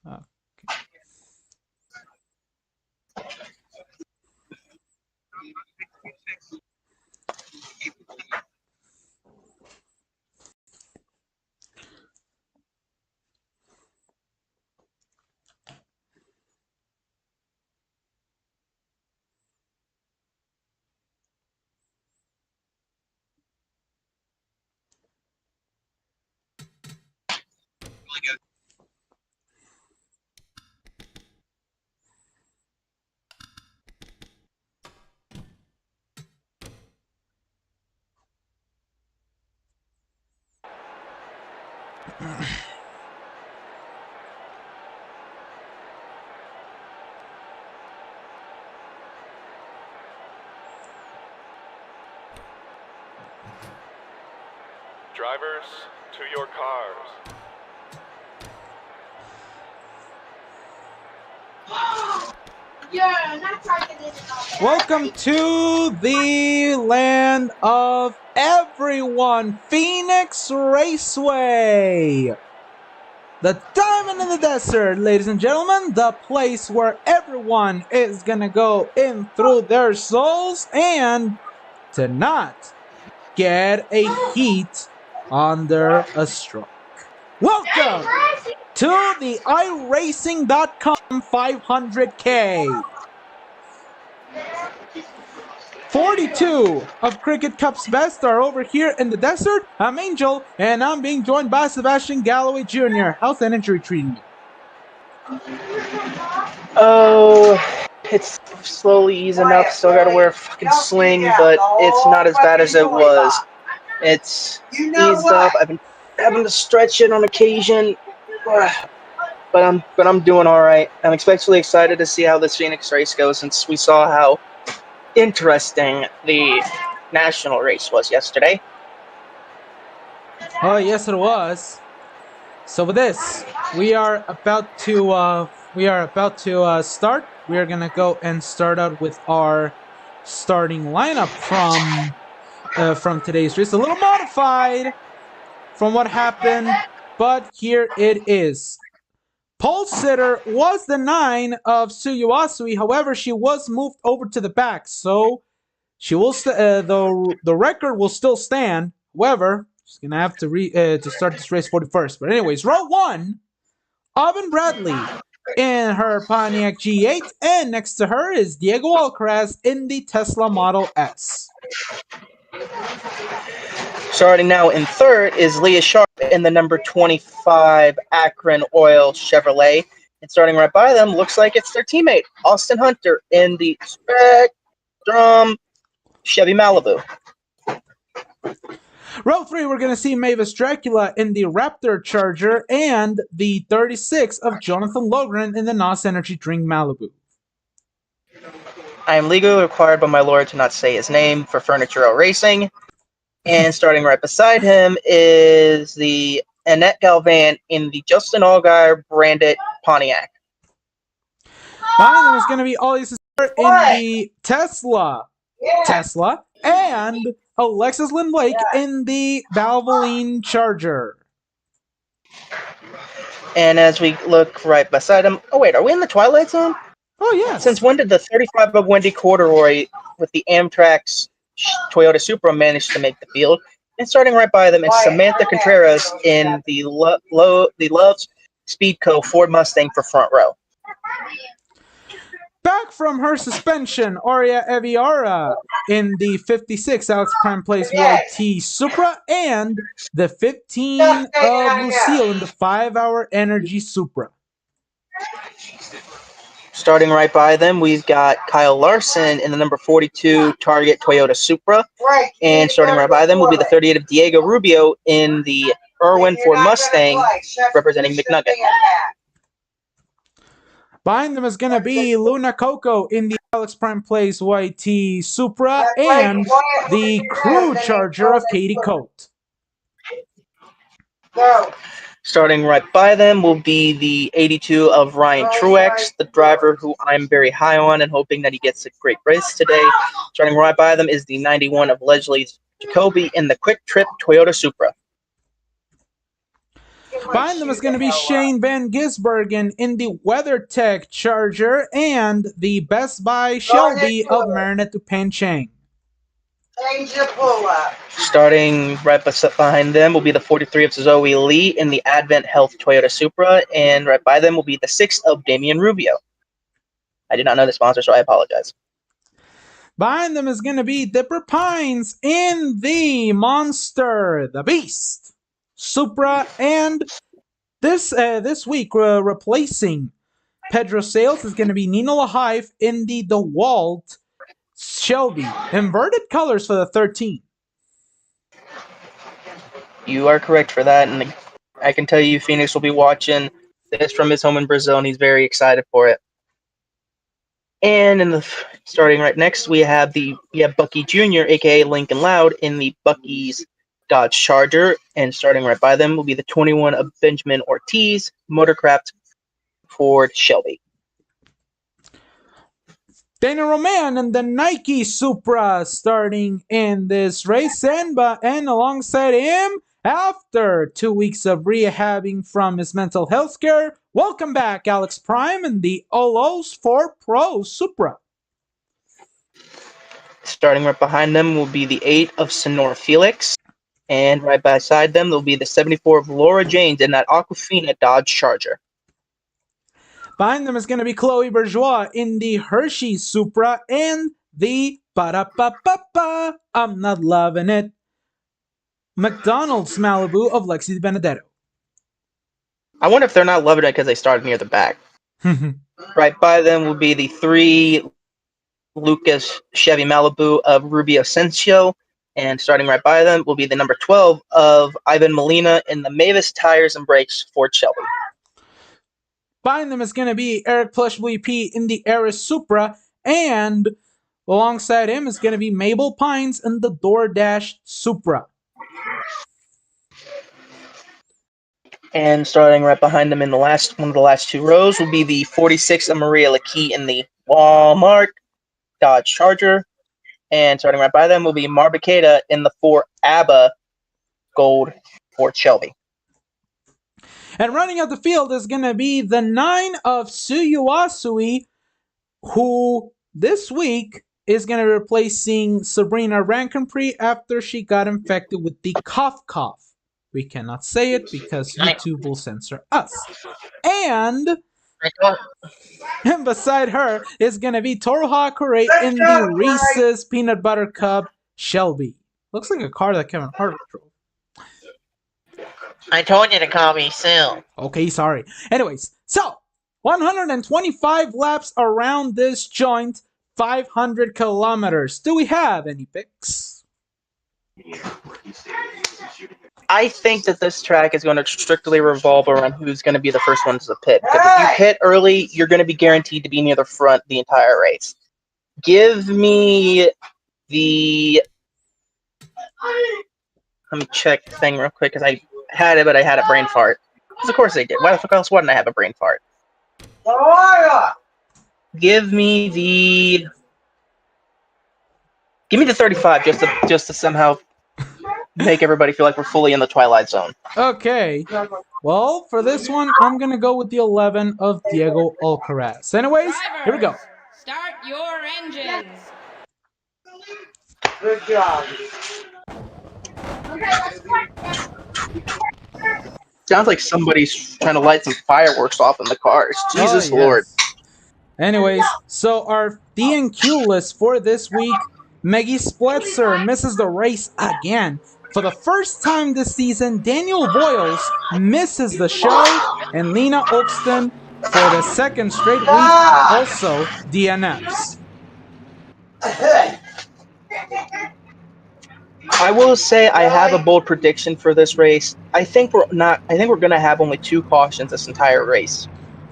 Okay. Drivers, to your cars. Welcome to the land of everyone, Phoenix Raceway. The diamond in the desert, ladies and gentlemen, the place where everyone is gonna go in through their souls and to not get a heat under a stroke. Welcome to the iRacing.com 500K. 42 of Cricket Cup's best are over here in the desert. I'm Angel, and I'm being joined by Sebastian Galloway Jr. How's that injury treating you? Oh, it's slowly easing up. Still gotta wear a fucking sling, but it's not as bad as it was. It's eased up. I've been having to stretch it on occasion, but I'm doing all right. I'm especially excited to see how this Phoenix race goes, since we saw how interesting the national race was yesterday. Oh, yes, it was. So with this, we are about to start. We are gonna go and start out with our starting lineup from today's race. A little modified from what happened, but here it is. Pole sitter was the 9 of Suyuasui. However, she was moved over to the back, so she will the record will still stand. However, she's gonna have to start this race 41st. But anyways, row 1, Auburn Bradley in her Pontiac G8, and next to her is Diego Alcaraz in the Tesla Model S. Starting now in third is Leah Sharp in the number 25 Akron Oil Chevrolet. And starting right by them, looks like it's their teammate, Austin Hunter, in the Spectrum Chevy Malibu. Row 3, we're going to see Mavis Dracula in the Raptor Charger and the 36 of Jonathan Logren in the NOS Energy Drink Malibu. I am legally required by my lawyer to not say his name for Furniture Racing. And starting right beside him is the Annette Galvan in the Justin Allgaier branded Pontiac. Behind them is going to be Ollie Cesar in the Tesla, and Alexis Lynn Blake in the Valvoline Charger. And as we look right beside him, oh wait, are we in the Twilight Zone? Oh yes. Since when did the 35 of Wendy Corduroy with the Amtrak's Toyota Supra manage to make the field? And starting right by them is Samantha Contreras in the Love's Speedco Ford Mustang for front row. Back from her suspension, Aria Eviara in the 56 Alex Prime Place YT Supra and the 15 of Lucille in the 5-hour Energy Supra. Starting right by them, we've got Kyle Larson in the number 42 Target Toyota Supra. And starting right by them will be the 38 of Diego Rubio in the Irwin Ford Mustang representing McNugget. Behind them is going to be Luna Coco in the Alex Prime Place YT Supra and the Crew Charger of Katie Coate. Starting right by them will be the 82 of Ryan Truex, the driver who I'm very high on and hoping that he gets a great race today. Starting right by them is the 91 of Leslie Jacoby in the Quick Trip Toyota Supra. Behind them is going to be Shane Van Gisbergen in the WeatherTech Charger and the Best Buy Shelby of Marinette Dupain Chang. Starting right behind them will be the 43 of Zoe Lee in the Advent Health Toyota Supra, and right by them will be the 6 of Damian Rubio. I did not know the sponsor, so I apologize. Behind them is going to be Dipper Pines in the Monster, the Beast, Supra, and this week replacing Pedro Sales is going to be Nino Lahive in the DeWalt Shelby. Inverted colors for the 13. You are correct for that, and I can tell you Phoenix will be watching this from his home in Brazil, and he's very excited for it. And starting right next, we have Bucky Jr., aka Lincoln Loud, in the Bucky's Dodge Charger, and starting right by them will be the 21 of Benjamin Ortiz Motorcraft Ford Shelby. Dana Roman and the Nike Supra starting in this race, and alongside him, after 2 weeks of rehabbing from his mental health scare, welcome back Alex Prime and the Olos 4 Pro Supra. Starting right behind them will be the 8 of Sonora Felix, and right beside them will be the 74 of Laura James in that Aquafina Dodge Charger. Behind them is going to be Chloe Bourgeois in the Hershey Supra and the Ba-da-ba-ba-ba, I'm Not Loving It McDonald's Malibu of Lexi Benedetto. I wonder if they're not loving it because they started near the back. Right by them will be the 3 Lucas Chevy Malibu of Rubio Asensio, and starting right by them will be the number 12 of Ivan Molina in the Mavis Tires and Brakes Ford Shelby. Behind them is going to be Eric Plush VP in the Eris Supra, and alongside him is going to be Mabel Pines in the DoorDash Supra. And starting right behind them in one of the last 2 rows will be the 46 of Maria Lackey in the Walmart Dodge Charger, and starting right by them will be Mar Baqueira in the 4 ABBA Gold Ford Shelby. And running out the field is going to be the 9 of Suyuasui, who this week is going to be replacing Sabrina Rancompre after she got infected with the cough. We cannot say it because YouTube will censor us. And beside her is going to be Toruha Kure in the Reese's Peanut Butter Cup Shelby. Looks like a car that Kevin Hart drove. I told you to call me Sue. Okay, sorry. Anyways, so 125 laps around this joint, 500 kilometers. Do we have any picks? I think that this track is going to strictly revolve around who's going to be the first one to the pit. Because if you pit early, you're going to be guaranteed to be near the front the entire race. Give me the... Let me check the thing real quick, because I had it, but I had a brain fart. Because of course I did. Why the fuck else wouldn't I have a brain fart? Give me the 35, just to somehow make everybody feel like we're fully in the Twilight Zone. Okay. Well, for this one, I'm going to go with the 11 of Diego Alcaraz. Anyways, here we go. Start your engines. Good job. Sounds like somebody's trying to light some fireworks off in the cars. Jesus Lord. Anyways, so our DNQ list for this week, Maggie Spletzer misses the race again. For the first time this season, Daniel Voiles misses the show, and Lena Oakston, for the second straight week, also DNFs. I will say I have a bold prediction for this race. I think we're going to have only 2 cautions this entire race.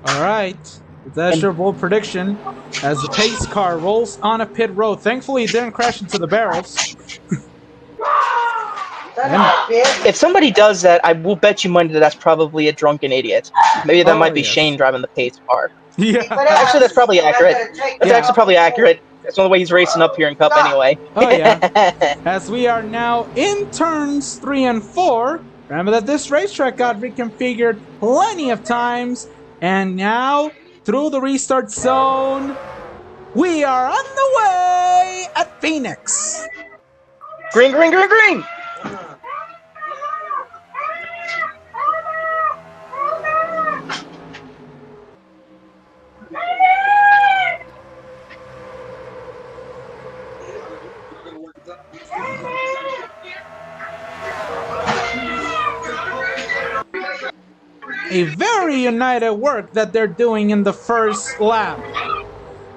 All right. If that's your bold prediction, as the pace car rolls on a pit road. Thankfully, it didn't crash into the barrels. If somebody does that, I will bet you money that that's probably a drunken idiot. Maybe that might be Shane driving the pace car. Yeah. Actually, that's probably accurate. That's actually probably accurate. That's the only way he's racing up here in Cup anyway. Oh, yeah. As we are now in turns 3 and 4, Remember that this racetrack got reconfigured plenty of times, and now, through the restart zone, we are on the way at Phoenix. Green, green, green, green! A very united work that they're doing in the first lap.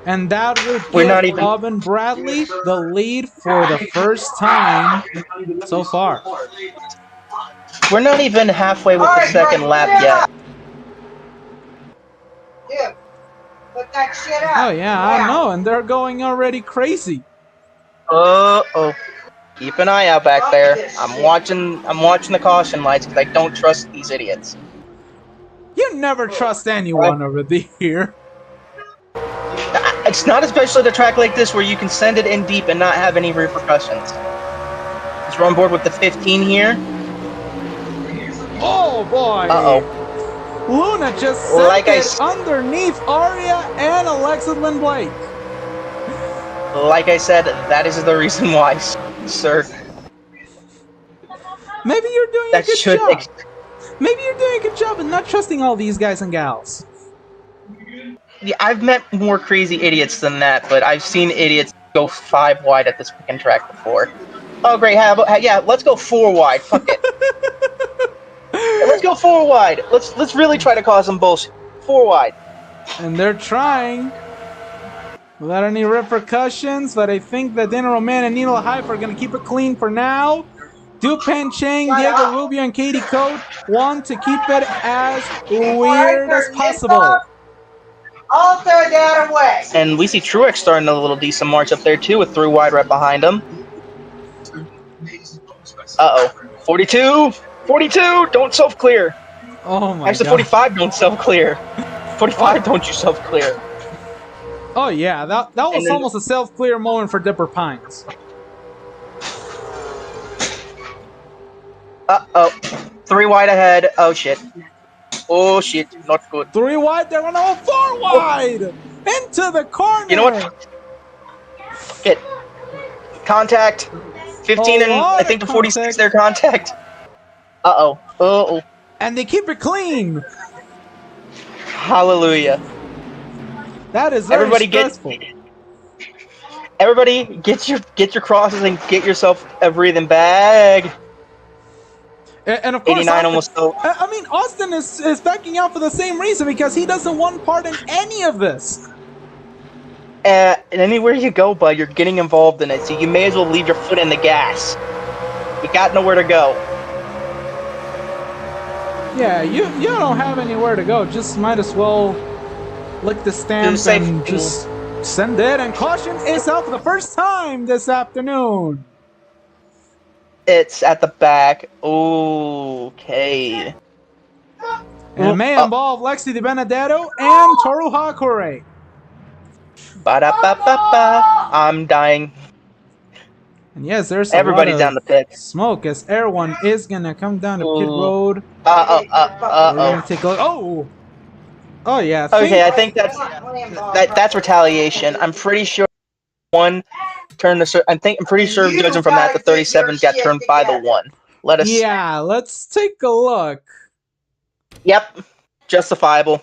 And that will give Auburn Bradley the lead for the first time so far. We're not even halfway with the second lap yet. Dude, put that shit up. Oh yeah, I know, and they're going already crazy. Uh-oh. Keep an eye out back there. I'm watching the caution lights because I don't trust these idiots. You never trust anyone over there. It's not especially at a track like this where you can send it in deep and not have any repercussions. Let's run board with the 15 here. Oh boy! Uh-oh. Luna just sent it underneath Aria and Alexa Lynn Blake. Like I said, that is the reason why, sir. Maybe you're doing a good job. Maybe you're doing a good job of not trusting all these guys and gals. Yeah, I've met more crazy idiots than that, but I've seen idiots go 5 wide at this freaking track before. Oh great, yeah, let's go 4 wide. Fuck it. Let's go 4 wide. Let's really try to cause some bullshit. 4 wide. And they're trying. Without any repercussions, but I think that Dana Roman and Nino Hype are going to keep it clean for now. Dupan Chang, Diego Rubio, and Katie Cote want to keep it as weird as possible. Alter that away. And we see Truex starting a little decent march up there too with 3 wide right behind him. Uh-oh. 42! 42! Don't self-clear. Oh my Actually, God. 45 don't self-clear. 45 don't you self-clear. Oh yeah, that was almost a self-clear moment for Dipper Pines. Uh-oh. 3 wide ahead. Oh shit. Oh shit. Not good. 3 wide, they're gonna go 4 wide! Into the corner! You know what? Get contact. 15 and I think the 46 their contact. Uh-oh. Uh-oh. And they keep it clean! Hallelujah. That is very stressful. Everybody get your crosses and get yourself a breathing bag. And of course, 89 Austin, almost so. I mean, Austin is backing out for the same reason because he doesn't want part in any of this. And anywhere you go, bud, you're getting involved in it, so you may as well leave your foot in the gas. You got nowhere to go. Yeah, you don't have anywhere to go. Just might as well lick the stamp and just send it. And caution is out for the first time this afternoon. It's at the back. Okay. And it may involve Lexi Di Benedetto and Toru Hakure. Ba-da-ba-ba-ba. I'm dying. And yes, there's everybody's down the pit. Smoke as Air One is gonna come down to pit road. We're gonna take a look. Oh yeah. Okay, I think that's retaliation. I'm pretty sure one turned the. I'm pretty sure, judging from that, the 37 got turned by the 1. Yeah, let's take a look. Yep, justifiable.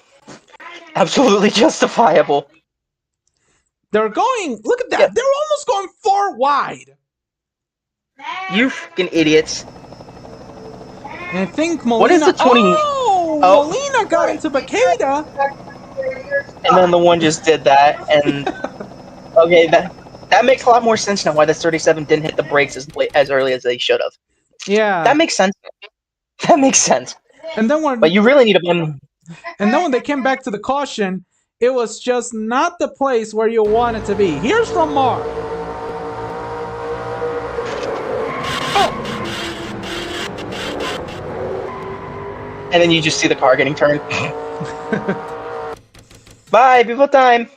Absolutely justifiable. They're going. Look at that. Yep. They're almost going 4 wide. You freaking idiots. And I think Molina. What is the 20? Molina got into Baqueira. And then the 1 just did that. And okay, that makes a lot more sense now why the 37 didn't hit the brakes as early as they should have. Yeah. That makes sense. That makes sense. And then but you really need a one. And then when they came back to the caution, it was just not the place where you want it to be. Here's from Mar. And then you just see the car getting turned. Bye, people time.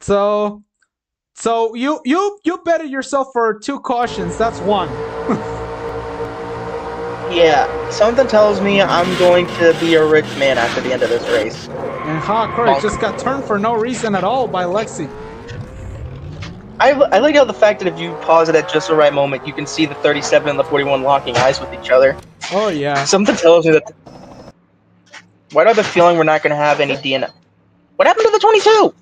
So you betted yourself for 2 cautions. That's 1. Yeah, something tells me I'm going to be a rich man after the end of this race. And Hawkeye just got turned for no reason at all by Lexi. I like how the fact that if you pause it at just the right moment, you can see the 37 and the 41 locking eyes with each other. Oh yeah. Something tells me that. Why do I have a feeling we're not going to have any DNF? What happened to the 22?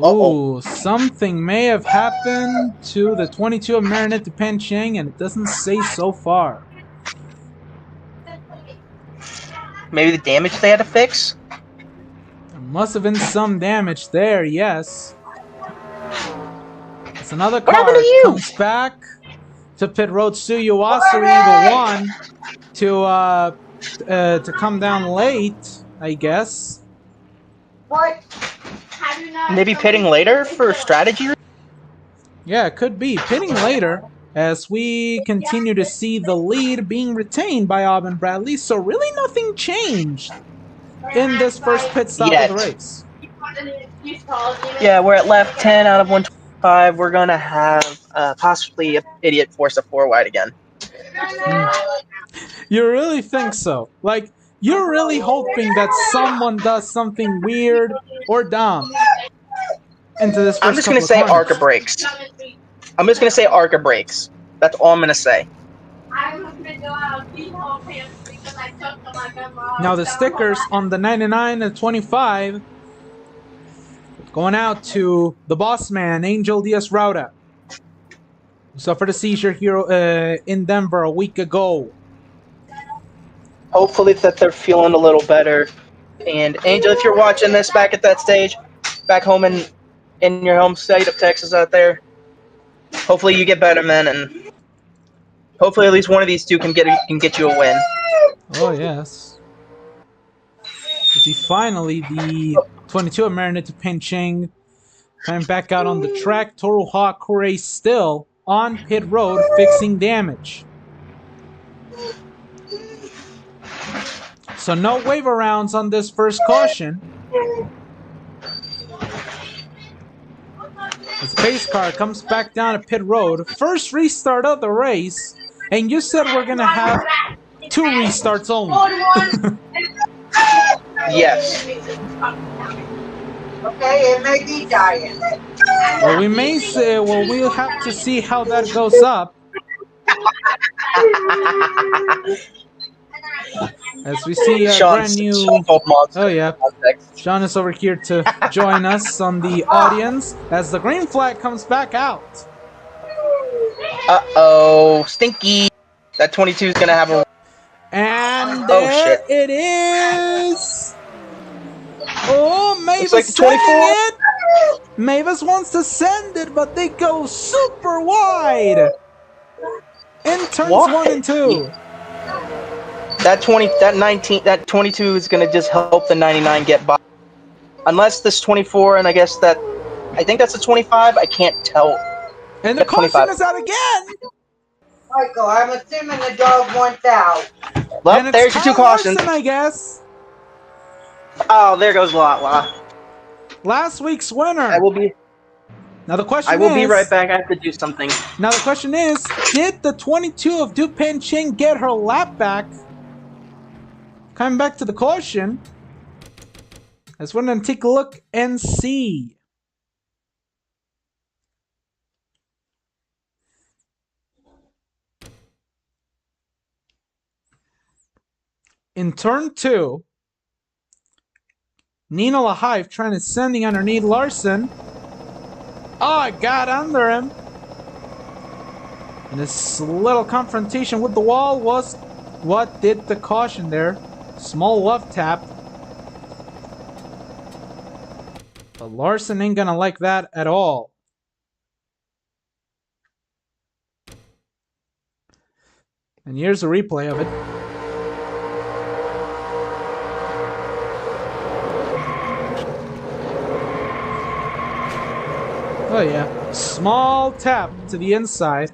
Ooh, something may have happened to the 22 of Marinette de Penching, and it doesn't say so far. Maybe the damage they had to fix? There must have been some damage there, yes. As another What happened car to you? comes back to pit road, Suyu Wasuri, the one to come down late, I guess. What? Maybe pitting later for strategy? Yeah, it could be. Pitting later, as we continue to see the lead being retained by Aubin Bradley, so really nothing changed in this first pit stop of the race. Yeah, we're at lap 10 out of 125. We're going to have possibly an idiot force a 4 wide again. You really think so? Like, you're really hoping that someone does something weird or dumb into this first I'm just going to say Arca brakes. I'm just going to say Arca brakes. That's all I'm going to say. Now the stickers on the 99 and 25 going out to the boss man, Angel Diaz Rauda, who suffered a seizure here in Denver a week ago. Hopefully that they're feeling a little better. And Angel, if you're watching this back at that stage, back home in your home state of Texas out there, hopefully you get better, man, and hopefully at least one of these two can get you a win. Oh yes. You see, finally the 22 of Marinette Penching coming back out on the track. Toru Hakure still on pit road fixing damage. So no wave arounds on this first caution. As the pace car comes back down to pit road. First restart of the race. And you said we're going to have 2 restarts only. Yes. Okay, it may be dying. Well, we may say, well, we'll have to see how that goes up. As we see a brand new... Oh, yeah. Sean is over here to join us on the audience as the green flag comes back out. Uh-oh. Stinky. That 22 is going to have a... And there it is! Oh, Mavis like sending it! Mavis wants to send it, but they go super wide! In turns 1 and 2. That 22 is gonna just help the 99 get by. Unless this 24, and I think that's a 25. I can't tell. And the caution is out again. Michael, I'm assuming the dog wants out. Well, and it's there's your 2 cautions. Larson, I guess. Oh, there goes Latla. Last week's winner. I will be. Now the question I will be right back. I have to do something. Now the question is, did the 22 of Du Penching get her lap back? Coming back to the caution. Let's run and take a look and see. In turn 2, Nina Lahive trying to sending underneath Larson. Oh, I got under him. And this little confrontation with the wall was what did the caution there. Small love tap. But Larson ain't gonna like that at all. And here's a replay of it. Oh yeah, small tap to the inside.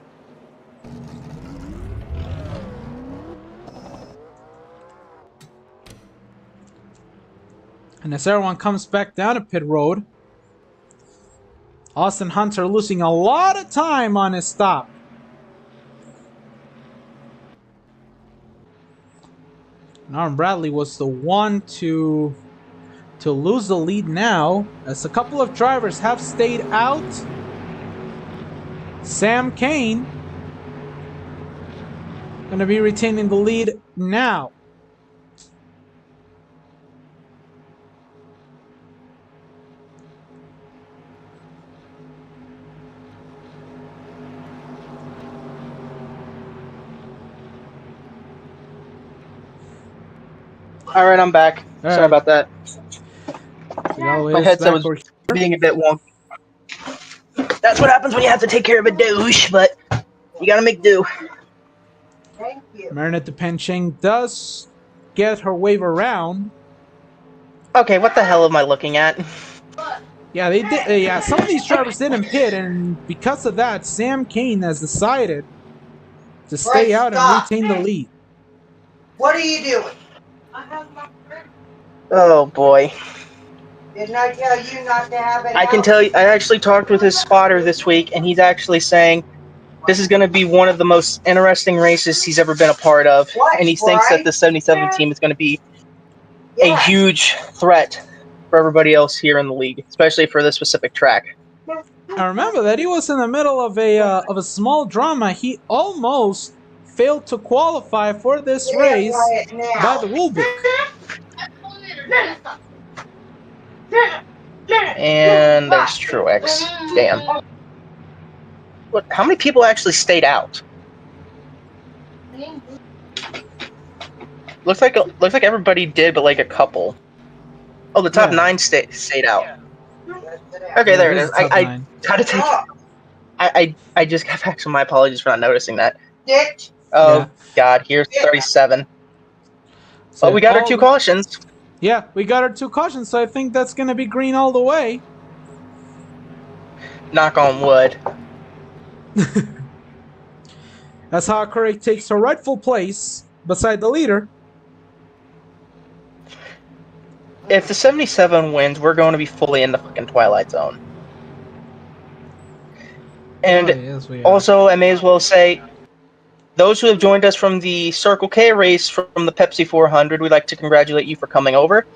And as everyone comes back down to pit road, Austin Hunter losing a lot of time on his stop. Norman Bradley was the one to lose the lead now, as a couple of drivers have stayed out. Sam Kane going to be retaining the lead now. All right, I'm back. All Sorry right. about that. My My headset was being a bit wonky. That's what happens when you have to take care of a douche, but you gotta make do. Thank you. Marinette Penching does get her wave around. Okay, what the hell am I looking at? Yeah, they did. Yeah, some of these drivers didn't pit, and because of that, Sam Kane has decided to stay Right, out and stop. retain the lead. What are you doing? Oh boy. Didn't I tell you not to have it I can out? tell you, I actually talked with his spotter this week, and he's actually saying this is going to be one of the most interesting races he's ever been a part of. What, And he thinks that Bryce? the 77 team is going to be a Yes. huge threat for everybody else here in the league, especially for this specific track. I remember that he was in the middle of a small drama. He almost failed to qualify for this Get race quiet now. by the rule book. And there's Truex. Damn. What? How many people actually stayed out? Looks like everybody did, but like a couple. Oh, the top Yeah. 9 stayed out. Okay, there it is. I gotta take. I just got back, so my apologies for not noticing that. Ditch. Oh Yeah. God, here's 37. So Oh, we got our 2 cautions. Yeah, we got our 2 cautions, so I think that's going to be green all the way. Knock on wood. That's how Curry takes her rightful place beside the leader. If the 77 wins, we're going to be fully in the fucking Twilight Zone. And Oh, yes, we are. also, I may as well say, those who have joined us from the Circle K race from the Pepsi 400, we'd like to congratulate you for coming over.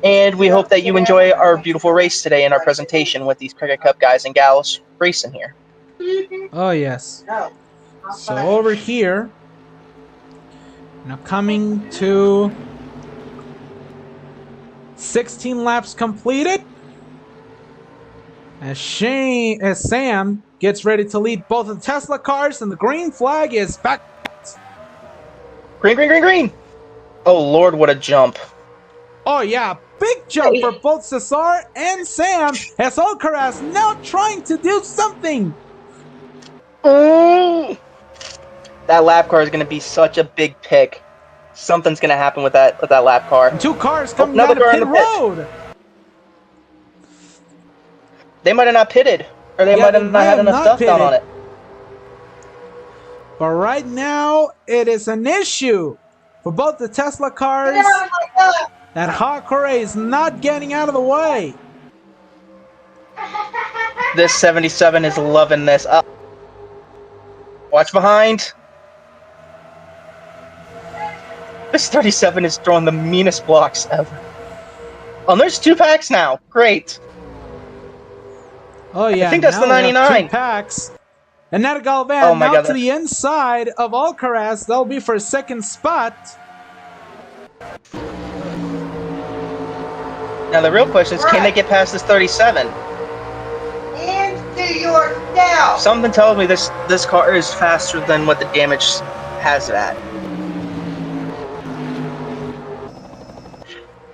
And we hope that you enjoy our beautiful race today and our presentation with these Cricket Cup guys and gals racing here. Oh, yes. No. So over here, now coming to 16 laps completed. As Sam gets ready to lead both of the Tesla cars, and the green flag is back. Green, green, green, green! Oh Lord, what a jump. Oh yeah, big jump for both Cesar and Sam, as Alcaraz now trying to do something. Oh. That lap car is going to be such a big pick. Something's going to happen with that lap car. And 2 cars coming another out of car pit on the pit. road. They might have not pitted, or they might have not had enough stuff done on it. But right now, it is an issue for both the Tesla cars that Hakure is not getting out of the way. This 77 is loving this. Watch behind. This 37 is throwing the meanest blocks ever. Oh, and there's 2 packs now. Great. Oh yeah, I think that's the now we have 99. 2 packs. And Nata Galvan Oh my now God, to the inside of Alcaraz. That'll be for a 2nd spot. Now the real question is, can they get past this 37? Into yourself. Something tells me this car is faster than what the damage has it at.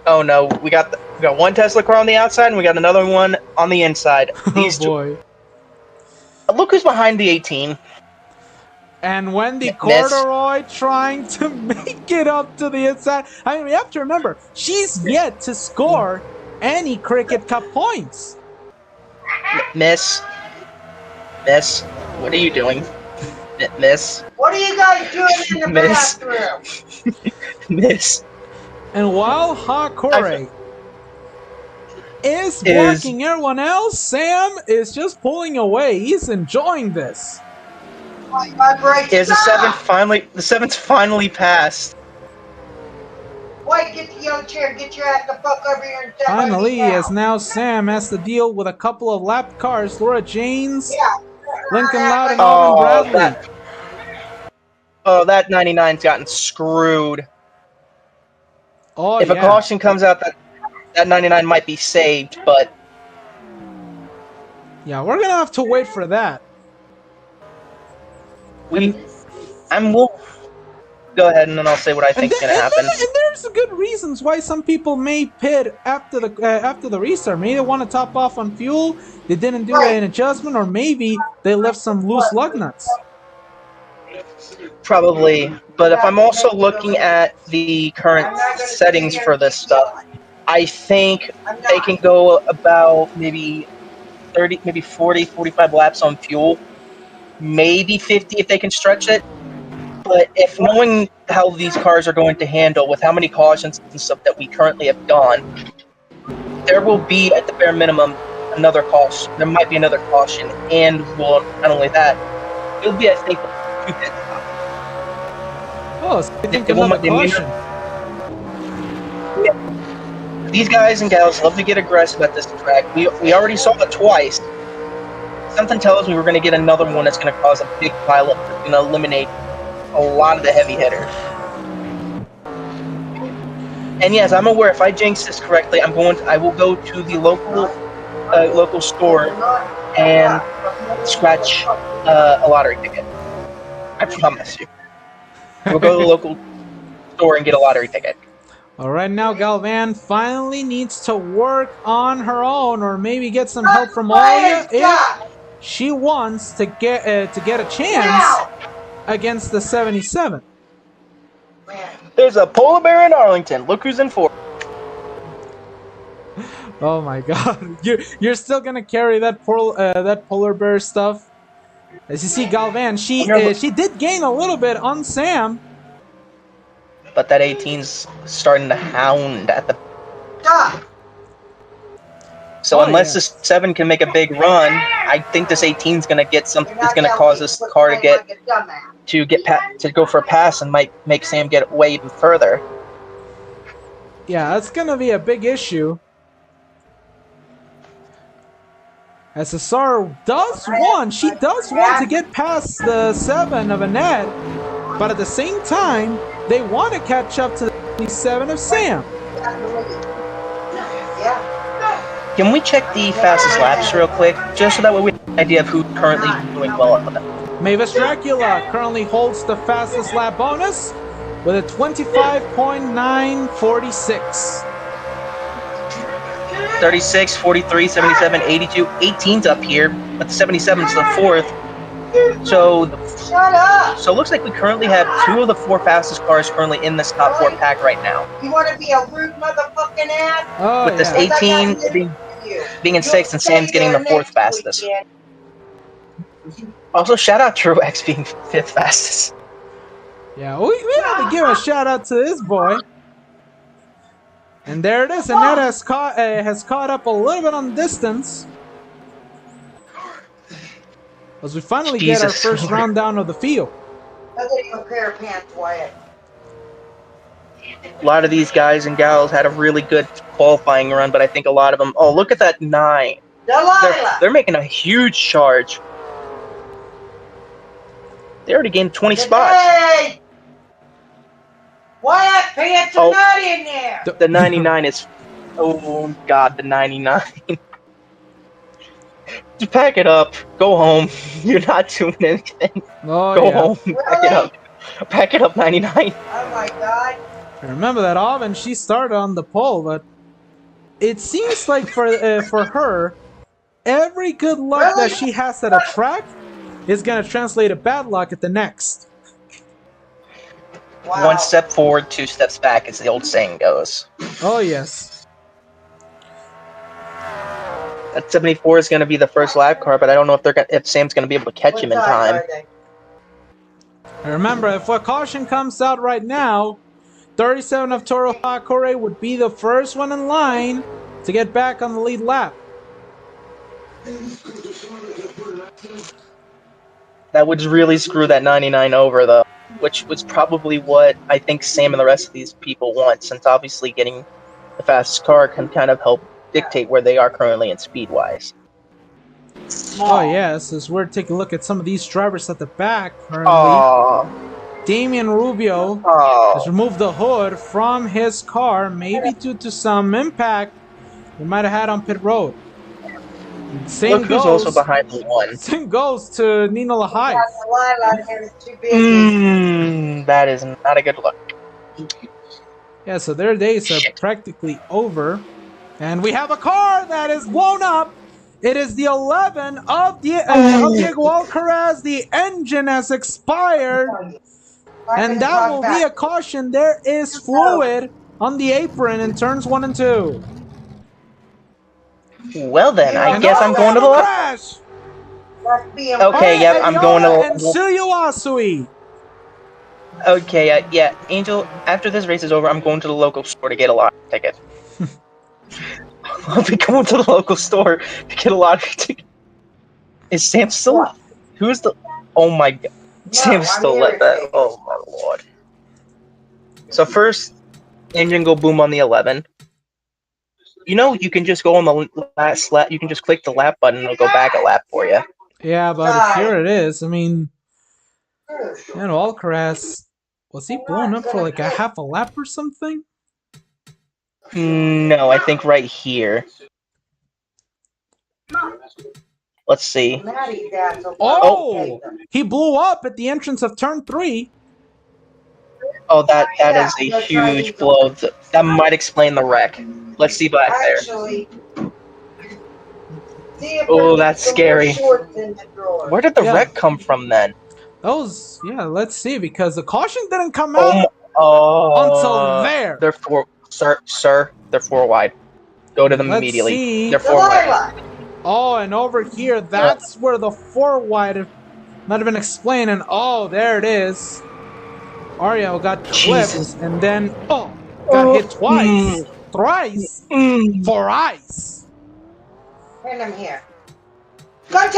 Oh no, we got 1 Tesla car on the outside, and we got another one on the inside. These Oh boy. Look who's behind the 18. And Wendy Miss. Corduroy trying to make it up to the inside. I mean, we have to remember, she's yet to score any Cricket Cup points. Miss, what are you doing? Miss, What are you guys doing in the Miss. bathroom? Miss. And while Hakure is blocking everyone else, Sam is just pulling away. He's enjoying this. My brakes. Is the 7th finally passed? White, get the yellow chair. Get your ass the fuck over here and step on me Finally, now. as now Sam has to deal with a couple of lapped cars, Laura Janes, Lincoln Loud, and Alvin Oh, Bradley. that 99's gotten screwed. Oh, If a yeah. caution comes out, that 99 might be saved, but Yeah, we're going to have to wait for that. we'll go ahead and then I'll say what I think is going to happen. And there's good reasons why some people may pit after the restart. Maybe they want to top off on fuel, they didn't do an adjustment, or maybe they left some loose lug nuts. Probably, but if I'm also looking at the current settings for this stuff, I think they can go about maybe 30, maybe 40, 45 laps on fuel, maybe 50 if they can stretch it. But if knowing how these cars are going to handle with how many cautions and stuff that we currently have gone, there will be at the bare minimum another caution. There might be another caution, and well, not only that, it'll be I think 2 pit stops. Oh, so I think They won't- another caution. These guys and gals love to get aggressive at this track. We already saw it twice. Something tells me we're going to get another one that's going to cause a big pileup that's going to eliminate a lot of the heavy hitters. And yes, I'm aware if I jinx this correctly, I will go to the local store and scratch a lottery ticket. I promise you. We'll go to the local store and get a lottery ticket. All right, now Galvan finally needs to work on her own, or maybe get some help from Olia if she wants to get a chance against the 77. There's a polar bear in Arlington. Look who's in fourth. Oh my God, you're still gonna carry that polar bear stuff. As you see, Galvan, she did gain a little bit on Sam. But that 18's starting to hound at the. So unless this 7 can make a big run, I think this 18's gonna get something. Is gonna cause this car to go for a pass and might make Sam get away even further. Yeah, that's gonna be a big issue. As Cesar does want to get past the 7 of Annette, but at the same time, they want to catch up to the 7 of Sam. Can we check the fastest laps real quick, just so that way we have an idea of who's currently doing well at them? Mavis Dracula currently holds the fastest lap bonus with a 25.946. 36, 43, 77, 82, 18's up here, but the 77's the 4th. So it looks like we currently have 2 of the 4 fastest cars currently in this top 4 pack right now. You want to be a rude motherfucking ass? Oh, With this yeah. 18 being in 6th and Sam's getting the 4th fastest. Also, shout out Truex being 5th fastest. Yeah, we have to give a shout out to this boy. And there it is. Annette has caught up a little bit on distance. As we finally get our first round down of the field. I'll get you a pair of pants, Wyatt. A lot of these guys and gals had a really good qualifying run, but I think a lot of them. Oh, look at that 9! Delilah! They're making a huge charge. They already gained 20 spots. Hey! Wyatt, pants are not in there! The 99 is. Oh God, the 99. Just pack it up. Go home. You're not doing anything. Oh, Go yeah. home. Pack it up. Pack it up, 99. Oh my God. I remember that Alvin, she started on the pole, but it seems like for her, every good luck that she has at a track is going to translate to bad luck at the next. Wow. 1 step forward, 2 steps back, as the old saying goes. Oh, yes. That 74 is going to be the first lap car, but I don't know if Sam's going to be able to catch him in time. And remember, if a caution comes out right now, 37 of Toro Hakore would be the first one in line to get back on the lead lap. That would really screw that 99 over, though. which was probably what I think Sam and the rest of these people want, since obviously getting the fastest car can kind of help dictate where they are currently in speed-wise. Oh yes, as we're taking a look at some of these drivers at the back currently. Oh, Damian Rubio has oh. removed the hood from his car, maybe due to some impact he might have had on pit road. Look who's also behind the one. Same goes to Nino Lahai. That is not a good look. Yeah, so their days are practically over. And we have a car that is blown up. It is the 11 of Diego Alcaraz. The engine has expired. And that will be a caution. There is fluid on the apron in turns 1 and 2. Well then, I guess I'm going to the left. Crash. Okay, yep, I'm going to the and Suyuasui. Okay, yeah, Angel, after this race is over, I'm going to the local store to get a lottery ticket. I'll be going to the local store to get a lottery ticket. Is Sam still... Who's the... Oh my god. Sam still let that... Oh my lord. So first, engine go boom on the 11. You know, you can just go on the last lap. You can just click the lap button and it'll go back a lap for you. Yeah, but here it is. I mean... You know, Alcaraz... Was he blown up for like a half a lap or something? No, I think right here. Let's see. Oh! He blew up at the entrance of turn 3. Oh, that is a huge blow. That might explain the wreck. Let's see back there. Oh, that's scary. Where did the wreck come from then? Those, yeah, let's see, because the caution didn't come out until there. They're four, sir, they're 4 wide. Go to them immediately. See. They're 4 wide. Oh, and over here, that's where the 4 wide might have been explained. And oh, there it is. Ariel got clipped, and then got hit twice, thrice, for ice. Bring them here. Come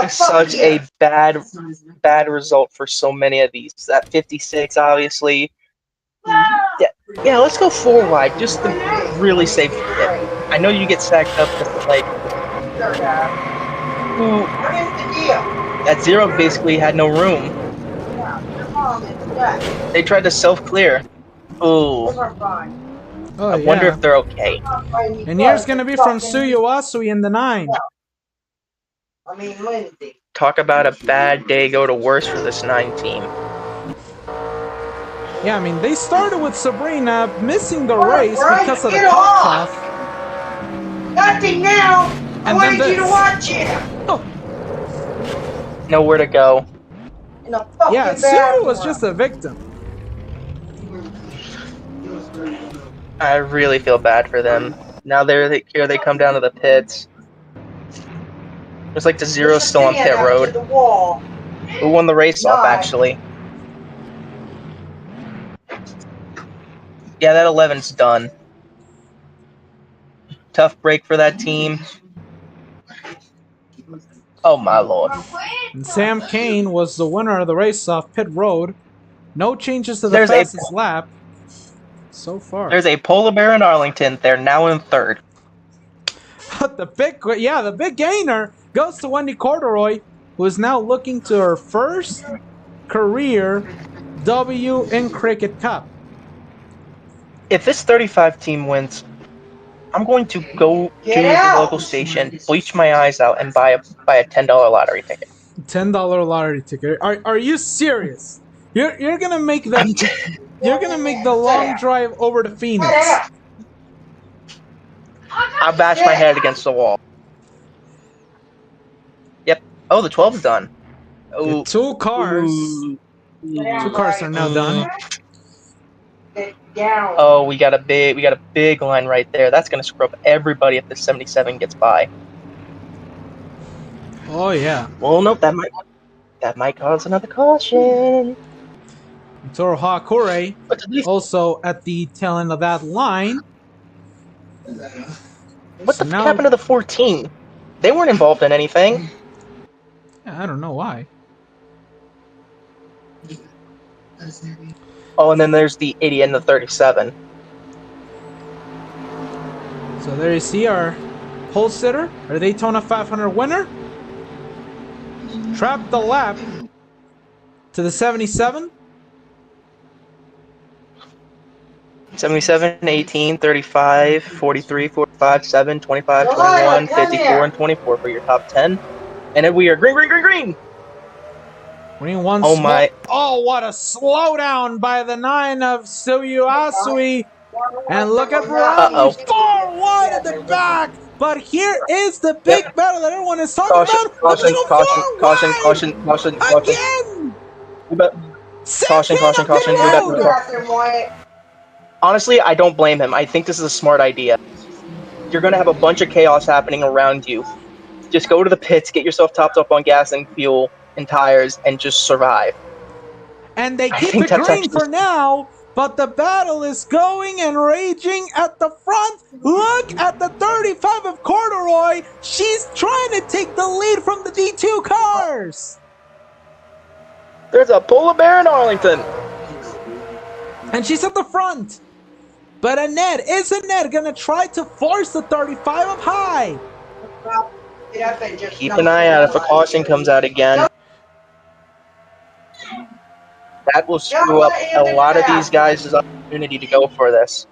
Such a bad result for so many of these. That 56, obviously. Yeah, let's go 4 wide, just to really safe. I know you get stacked up with like. That 0 basically had no room. They tried to self-clear. Ooh. I wonder if they're okay. And here's gonna be from Suyuasui in the 9. Talk about a bad day go to worse for this 9 team. Yeah, I mean, they started with Sabrina missing the race because of the cutoff. Nothing now! I wanted you to watch it! Nowhere to go. Yeah, Suyu was just a victim. I really feel bad for them. Now here they come down to the pits. Looks like the 0's still on pit road. Who won the race off, actually? Yeah, that 11's done. Tough break for that team. Oh my lord. And Sam Kane was the winner of the race off pit road. No changes to the fastest lap so far. There's a polar bear in Arlington. They're now in 3rd. But the big gainer goes to Wendy Corduroy, who is now looking to her first career W in Cricket Cup. If this 35 team wins, I'm going to go to the local station, bleach my eyes out, and buy a $10 lottery ticket. $10 lottery ticket. Are you serious? You're gonna make the long drive over to Phoenix. I'll bash my head against the wall. Yep. Oh, the 12's done. Oh, two cars. Two cars are now done. Oh, we got a big line right there. That's gonna screw up everybody if the 77 gets by. Oh yeah. Well, nope. That might cause another caution. Toro Hakure also at the tail end of that line. What the fuck happened to the 14? They weren't involved in anything. Yeah, I don't know why. Oh, and then there's the 80 and the 37. So there you see our pole sitter, our Daytona 500 winner. Trapped the lap to the 77. 77, 18, 35, 43, 45, 7, 25, 21, 54, and 24 for your top 10. And then we are green, green, green, green! Green one. Oh my. Oh, what a slowdown by the 9 of Suyuasui. And look at Bradley, far wide at the back. But here is the big battle that everyone is talking about. Caution, Let's go caution, far caution, wide caution, caution, caution. again. Caution, caution, caution. Honestly, I don't blame him. I think this is a smart idea. You're going to have a bunch of chaos happening around you. Just go to the pits, get yourself topped up on gas and fuel and tires, and just survive. And they keep it green for now, but the battle is going and raging at the front. Look at the 35 of Corduroy. She's trying to take the lead from the D2 cars. There's a polar bear in Arlington. And she's at the front. But is Annette going to try to force the 35 up high? Keep an eye out if a caution comes out again. That will screw up a lot of these guys' opportunity to go for this.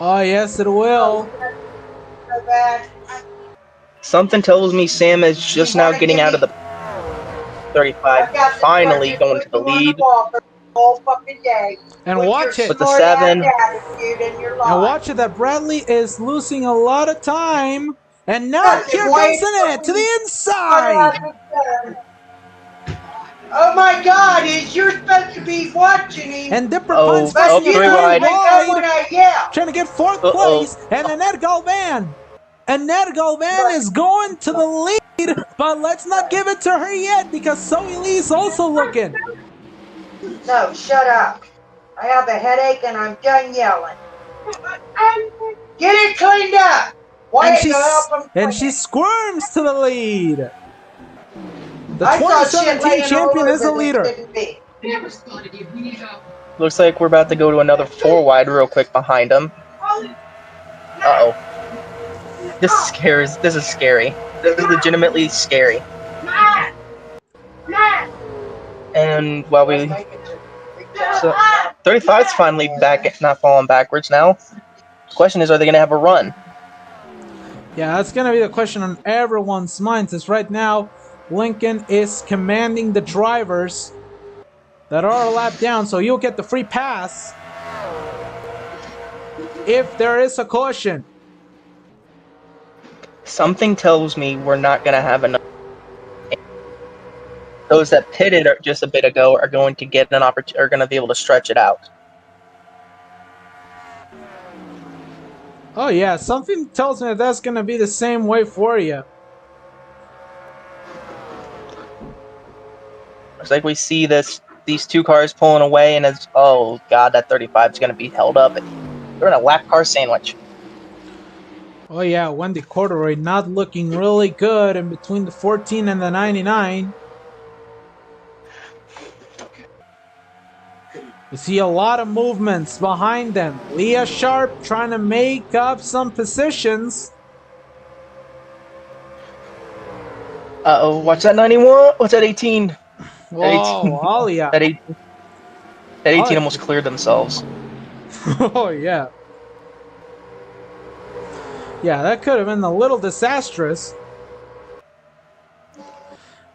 Oh, yes, it will. Something tells me Sam is just now getting out of the 35, finally going to the lead. And watch it. With the 7. And watch it that Bradley is losing a lot of time. And now here comes Annette to the inside. Oh my God! You're supposed to be watching him. And Dipper Pun's trying to get fourth place. And Annette Galvan. Annette Galvan is going to the lead, but let's not give it to her yet because Zoe Lee's also looking. No, shut up. I have a headache and I'm done yelling. Get it cleaned up. And she squirms to the lead. The 2017 champion is the leader. Looks like we're about to go to another 4 wide real quick behind him. Uh-oh. This is scary. This is scary. This is legitimately scary. And while we... So, 35's finally back, not falling backwards now. The question is, are they going to have a run? Yeah, that's going to be the question on everyone's minds. Is right now, Lincoln is commanding the drivers that are a lap down, so you'll get the free pass if there is a caution. Something tells me we're not going to have enough. Those that pitted just a bit ago are going to get an opportunity, are going to be able to stretch it out. Oh yeah, something tells me that's going to be the same way for you. Looks like we see these 2 cars pulling away, and it's, oh god, that 35 is going to be held up. They're in a lap car sandwich. Oh yeah, Wendy Corduroy not looking really good in between the 14 and the 99. We see a lot of movements behind them. Leah Sharp trying to make up some positions. Uh-oh, watch that 91. What's that 18? Whoa, Alia. That 18 almost cleared themselves. Oh, yeah. Yeah, that could have been a little disastrous.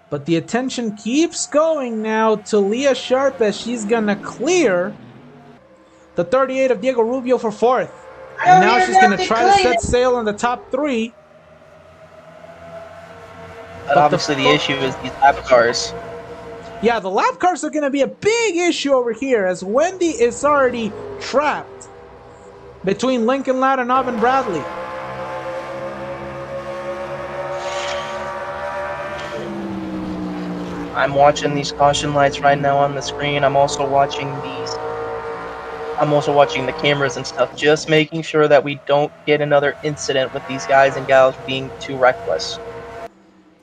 But the attention keeps going now to Leah Sharp as she's going to clear the 38 of Diego Rubio for 4th. And now she's going to try to set sail in the top 3. But obviously the issue is these lap cars. Yeah, the lap cars are going to be a big issue over here as Wendy is already trapped between Lincoln Ladanov and Bradley. I'm watching these caution lights right now on the screen. I'm also watching the cameras and stuff, just making sure that we don't get another incident with these guys and gals being too reckless.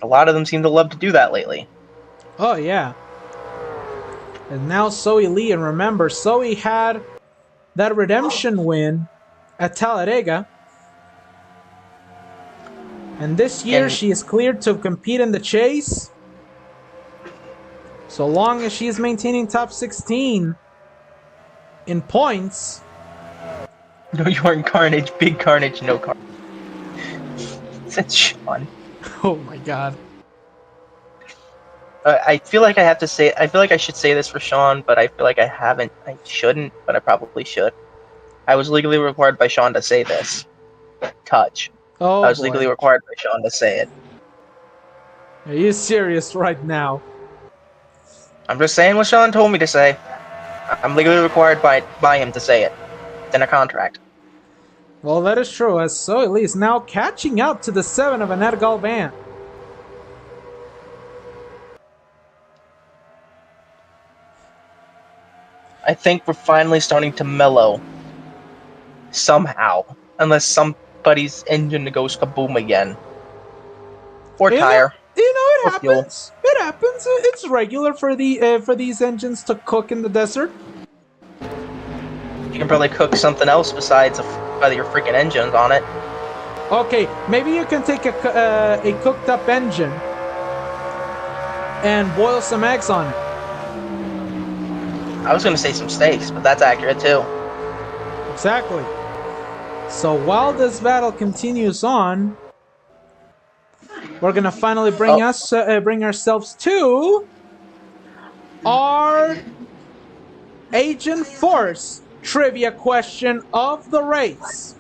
A lot of them seem to love to do that lately. Oh, yeah. And now Zoe Lee, and remember, Zoe had that redemption win at Talladega. And this year And- she is cleared to compete in the chase. So long as she is maintaining top 16 in points. No, you aren't Carnage. Big Carnage, no Carnage. That's Sean. Oh my god. I feel like I have to say. I feel like I should say this for Sean, but I feel like I haven't. I shouldn't, but I probably should. I was legally required by Sean to say this. Touch. Oh I was boy. legally required by Sean to say it. Are you serious right now? I'm just saying what Sean told me to say. I'm legally required by him to say it. It's in a contract. Well, that is true, as Zoe Lee is now catching up to the 7 of Annette Galvan. I think we're finally starting to mellow. Somehow. Unless somebody's engine goes kaboom again. Or tire. It Or fuel. happens. It happens. It's regular for these engines to cook in the desert. You can probably cook something else besides your freaking engines on it. Okay, maybe you can take a cooked up engine and boil some eggs on it. I was gonna say some steaks, but that's accurate too. Exactly. So while this battle continues on, we're gonna finally bring ourselves to our Agent Force trivia question of the race.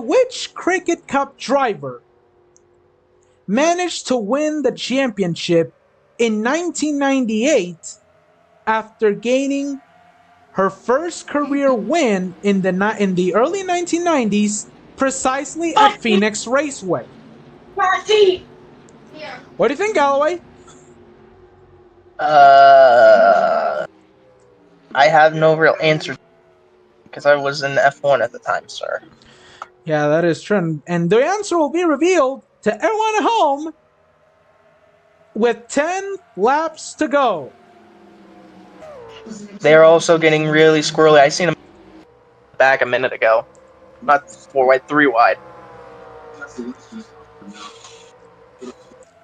Which Cricket Cup driver managed to win the championship in 1998 after gaining her first career win in the early 1990s, precisely at Phoenix Raceway? What do you think, Galloway? I have no real answer because I was in F1 at the time, sir. Yeah, that is true. And the answer will be revealed to everyone at home with 10 laps to go. They're also getting really squirrely. I seen them back a minute ago. Not 4 wide, 3 wide.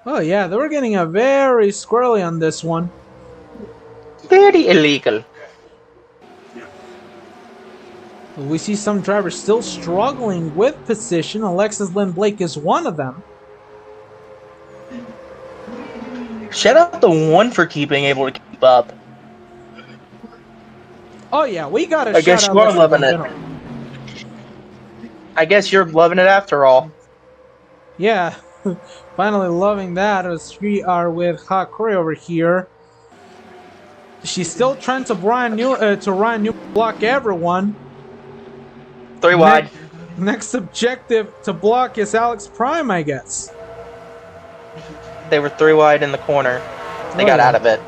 Oh yeah, they were getting a very squirrely on this one. Very illegal. We see some drivers still struggling with position. Alexis Lynn Blake is one of them. Shout out the one for keeping able to keep up. Oh yeah, we got I guess you are loving it. I guess you're loving it after all. Yeah, finally loving that as we are with Hakuri over here. She's still trying to Ryan New block everyone. 3 wide. Next objective to block is Alex Prime, I guess. They were 3 wide in the corner. They got out of it.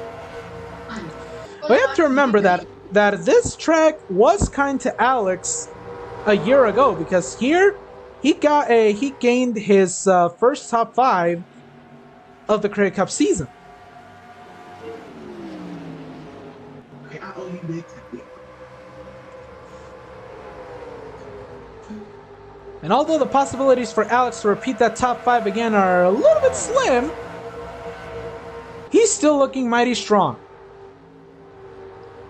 We have to remember that this track was kind to Alex a year ago, because here he gained his first top 5 of the Cricket Cup season. And although the possibilities for Alex to repeat that top 5 again are a little bit slim, he's still looking mighty strong.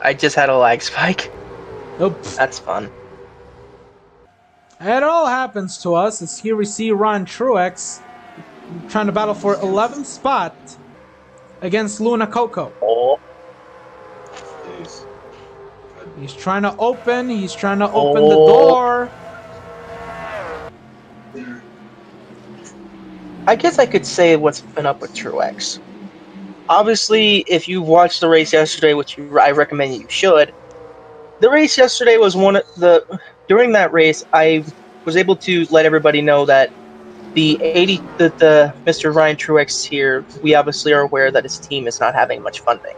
I just had a lag spike. Nope. That's fun. It all happens to us as here we see Ron Truex trying to battle for 11th spot against Luna Coco. Oh. He's trying to open the door. I guess I could say what's been up with Truex. Obviously, if you watched the race yesterday, which I recommend you should, the race yesterday was during that race, I was able to let everybody know that the Mr. Ryan Truex here, we obviously are aware that his team is not having much funding.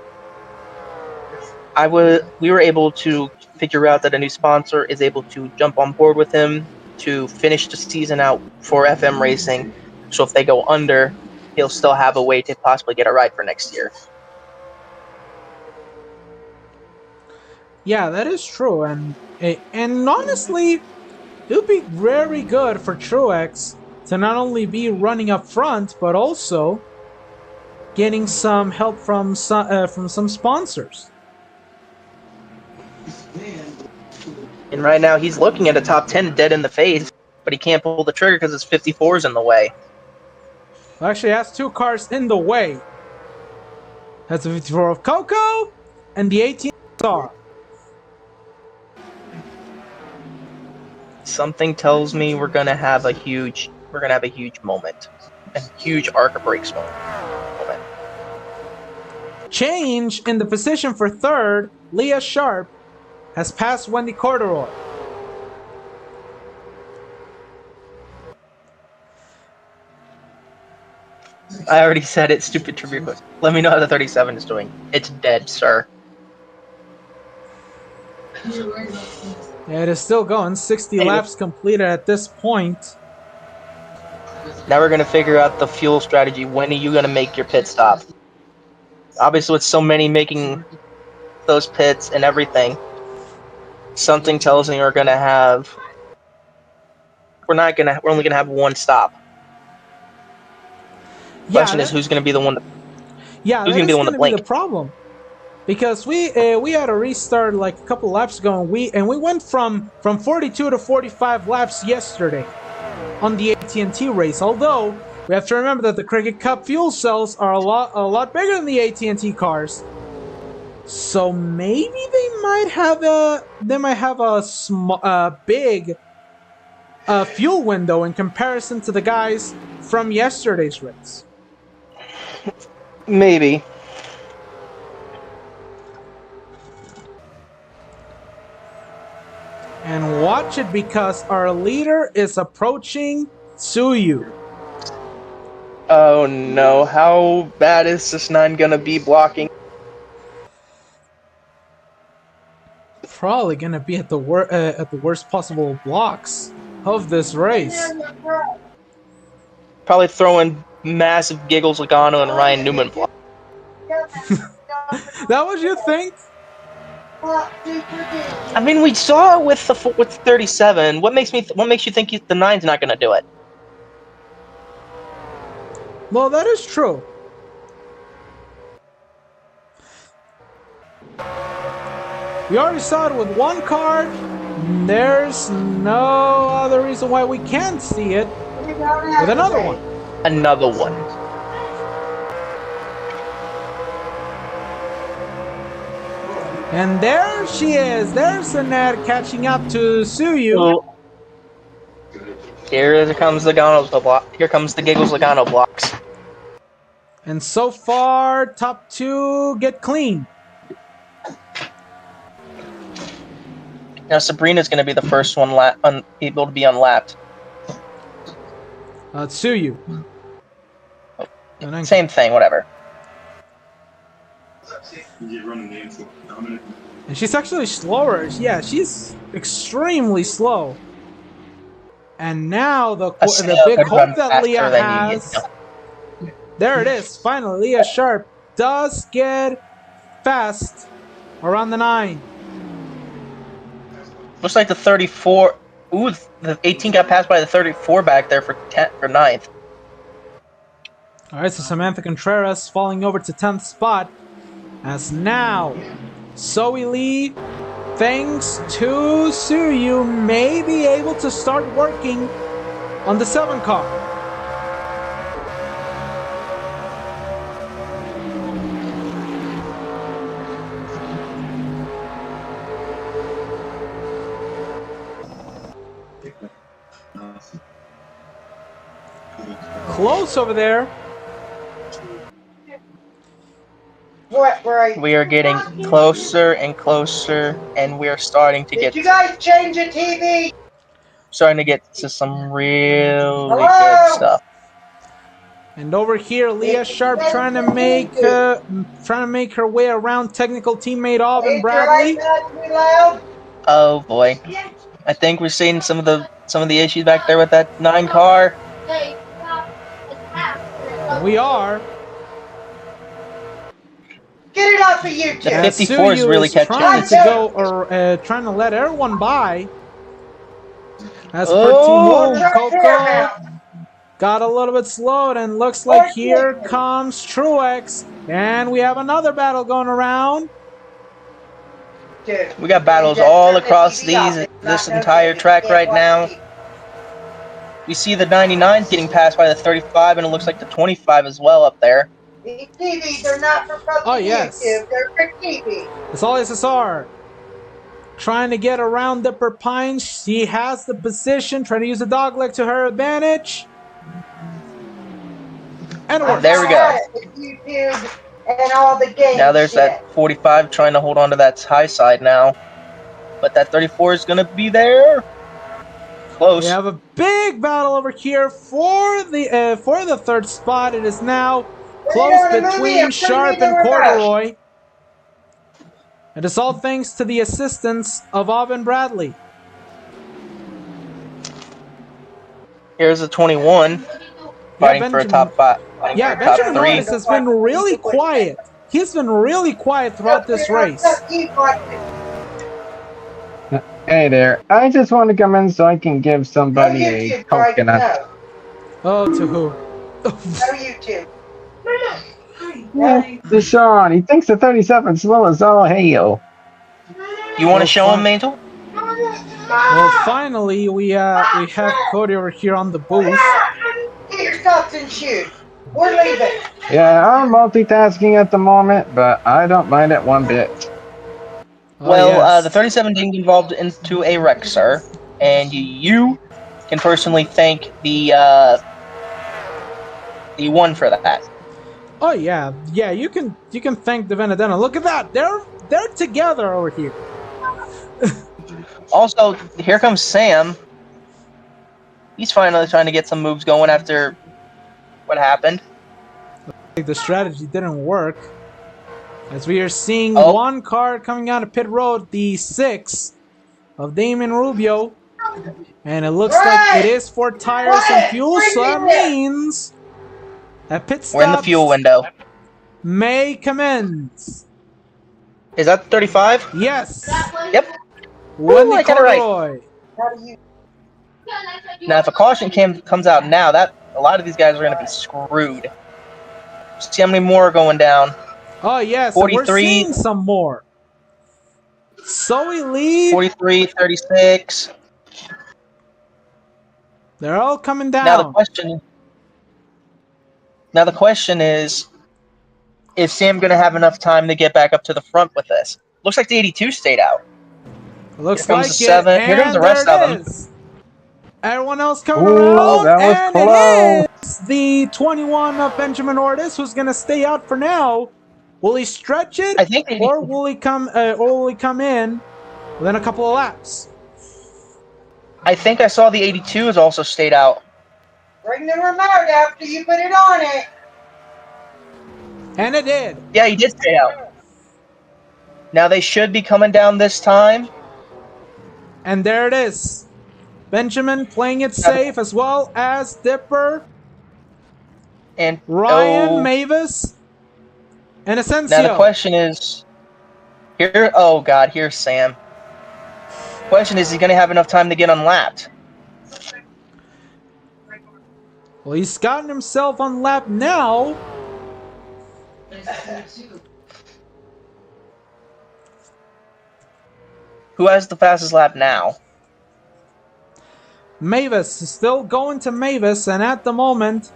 We were able to figure out that a new sponsor is able to jump on board with him to finish the season out for FM Racing. So if they go under, he'll still have a way to possibly get a ride for next year. Yeah, that is true, and honestly, it would be very good for Truex to not only be running up front, but also getting some help from some sponsors. And right now, he's looking at a top 10 dead in the face, but he can't pull the trigger because his 54 is in the way. Actually, has 2 cars in the way. That's the 54 of Coco and the 18 Star. Something tells me we're gonna have a huge moment, a huge ARCA brakes moment. Change in the position for third. Leah Sharp has passed Wendy Corduroy. I already said it. Stupid trivia question. Let me know how the 37 is doing. It's dead, sir. Yeah, it is still going. 60 laps completed at this point. Now we're gonna figure out the fuel strategy. When are you gonna make your pit stop? Obviously, with so many making those pits and everything, something tells me we're gonna have. We're only gonna have one stop. Question is, who's gonna be the one? Yeah, who's that gonna be the is one to gonna be blink? the problem. Because we had a restart like a couple laps ago, and we went from 42 to 45 laps yesterday on the AT&T race. Although we have to remember that the Cricket Cup fuel cells are a lot bigger than the AT&T cars, so maybe they might have a big fuel window in comparison to the guys from yesterday's race. Maybe. And watch it, because our leader is approaching Tsuyu. Oh no, how bad is this 9 gonna be blocking? Probably gonna be at the worst possible blocks of this race. Probably throwing massive Giggles Logano and Ryan Newman block. That what you think? I mean, we saw it with 37. What makes you think the 9's not gonna do it? Well, that is true. We already saw it with one car. There's no other reason why we can't see it with another one. Another one. And there she is. There's Annette catching up to Tsuyu. Here comes Logano's block. Here comes the Giggles Logano blocks. And so far, top 2 get clean. Now Sabrina's going to be the first one able to be unlapped. Tsuyu. Same thing, whatever. And she's actually slower. Yeah, she's extremely slow. And now the big hope that Leah has. There it is. Finally, Leah Sharp does get fast around the 9. Looks like the 34. Ooh, the 18 got passed by the 34 back there for 9th. All right, so Samantha Contreras falling over to 10th spot. As now, Zoe Lee, thanks to Tsuyu, may be able to start working on the 7 car. Close over there. We are getting closer and closer, and we are starting to get. Did you guys change the TV? Starting to get to some really good stuff. And over here, Leah Sharp trying to make her way around technical teammate Alvin Bradley. Oh boy. I think we're seeing some of the issues back there with that 9 car. We are. Get it off of The YouTube. 54 is Suyu really is catching. trying to go or trying to let everyone by. As per Team Oh! Order, Coco got a little bit slowed, and looks like here comes Truex, and we have another battle going around. Dude, We got battles you just all turn the across TV off. this It's not no entire good. You track can't right watch now. TV. We see the 99 getting passed by the 35, and it looks like the 25 as well up there. These TVs are not for fucking Oh, yes. YouTube. They're for TV. It's all SSR. Trying to get around Dipper Pines. She has the position, trying to use the dogleg to her advantage. And it works. There we go. With YouTube and all the game Now there's shit. that 45 trying to hold on to that high side now. But that 34 is going to be there. Close. We have a big battle over here for the third spot. It is now close between Sharp and Corduroy. It is all thanks to the assistance of Auburn Bradley. Here's a 21 fighting for a top 5. Yeah, Benjamin Norris has been really quiet. He's been really quiet throughout this race. Hey there, I just want to come in so I can give somebody a coconut. Oh, to who? No YouTube. Yeah, Deshaun, he thinks the 37 slow as all hell. You want to show him, Mantle? Well, finally, we have Cody over here on the booth. Get your socks and shoes. We're leaving. Yeah, I'm multitasking at the moment, but I don't mind it one bit. Oh, Well, yes. the 37 didn't get involved into a wreck, sir. And you can personally thank the one for that. Oh yeah, yeah. You can thank the Venedena. Look at that. They're together over here. Also, here comes Sam. He's finally trying to get some moves going after what happened. The strategy didn't work, as we are seeing Oh. one car coming out of pit road, the 6 of Damon Rubio, and it looks like it is for tires and fuel. So that means that pit stops We're in the fuel window. may commence. Is that the 35? Yes, Yep. Wendy I got it right. Corduroy. Now, if a caution comes out now, that a lot of these guys are going to be screwed. See how many more are going down. Oh yes, and we're 43. seeing some more. So we lead. 43, 36. They're all coming down. Now the question is Sam going to have enough time to get back up to the front with this? Looks like the 82 stayed out. Looks Here comes like the 7. it. Here comes the And rest there of it them. is. Everyone else coming Ooh, around, that was and close. it is the 21 of Benjamin Ortiz, who's gonna stay out for now. Will he stretch it, I think or will he come in within a couple of laps? I think I saw the 82 has also stayed out. Bring the remote after you put it on it. And it did. Yeah, he did stay out. Now they should be coming down this time. And there it is. Benjamin playing it safe, as well as Dipper, And Ryan, Mavis, and Asensio. now the question is, here's Sam. Question is he going to have enough time to get unlapped? Well, he's gotten himself on lap now. Who has the fastest lap now? Mavis is still going to Mavis, and at the moment,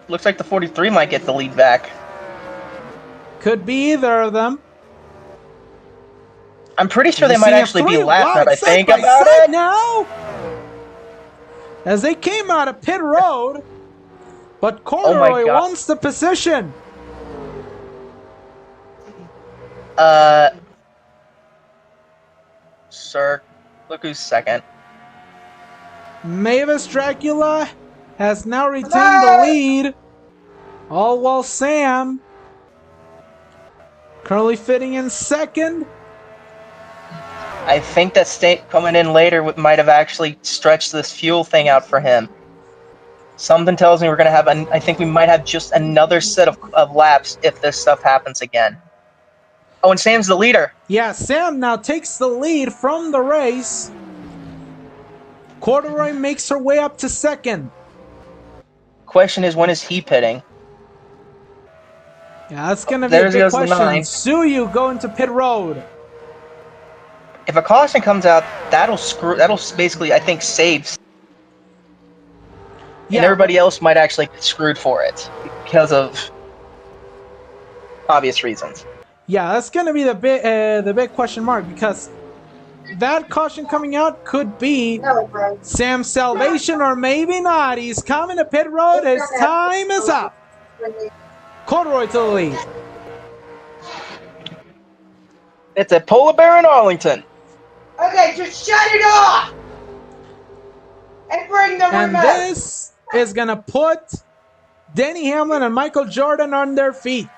Looks like the 43 might get the lead back. could be either of them. I'm pretty sure they We're might seeing a actually be three lapped now that I wide think side by about side it. now, as they came out of pit road, but Corduroy God. wants the position. Sir, look who's second. Mavis Dracula has now retained the lead, all while Sam currently fitting in second. I think that State coming in later might have actually stretched this fuel thing out for him. Something tells me we're gonna have. I think we might have just another set of laps if this stuff happens again. Oh, and Sam's the leader. Yeah, Sam now takes the lead from the race. Corduroy makes her way up to second. Question is, when is he pitting? Yeah, that's gonna be There a big goes the question. 9. Suyu going to pit road. If a caution comes out, that'll basically, I think, save. Yeah, And everybody else might actually get screwed for it because of obvious reasons. yeah, that's gonna be the big question mark, because that caution coming out could be No, bro. Sam's salvation, or maybe not. He's coming to pit road. His time is up. Corduroy to the lead. It's a polar bear in Arlington. Okay, just shut it off! And bring the And remote! this is gonna put Denny Hamlin and Michael Jordan on their feet.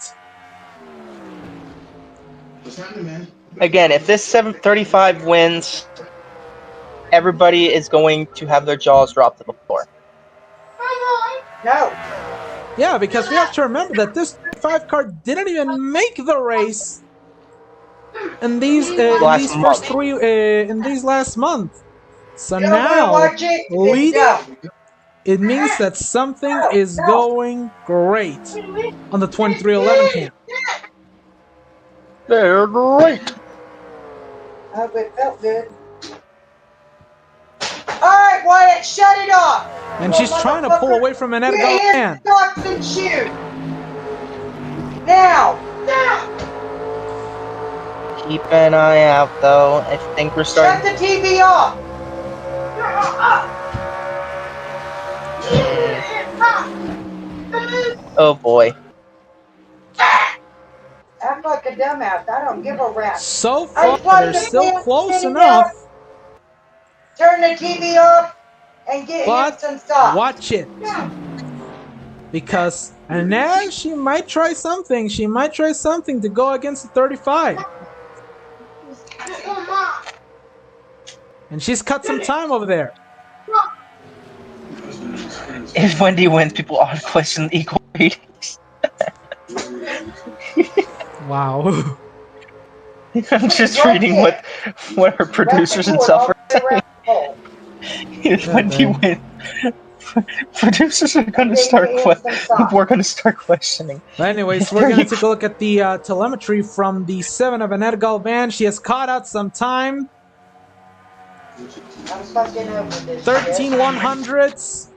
Again, if this 735 wins, everybody is going to have their jaws dropped to the floor. No. Yeah, because we have to remember that this 5 car didn't even make the race in these last month. So You don't wanna now, watch it? Then leading, don't. it means that something is going great on the 2311 cam. They're great. I hope it felt good. Alright, Wyatt, shut it off! And she's trying to pull away from an Get Edgar your man. socks and shoes! Now! Keep an eye out, though. I think we're Shut starting. the TV off! Oh boy. Act like a dumbass. I don't give a rap. So far, they're still close enough, Turn the TV off and get him but some socks. watch it. Because now she might try something. She might try something to go against the 35. And she's cut some time over there. If Wendy wins, people ought to question the equal ratings. Wow. I'm just reading what her producers and stuff are saying. If Wendy wins, producers are going to start. We're going to start questioning. But anyways, we're going to take a look at the telemetry from the 7 of Annette Galvan. She has caught out some time. 13 100ths.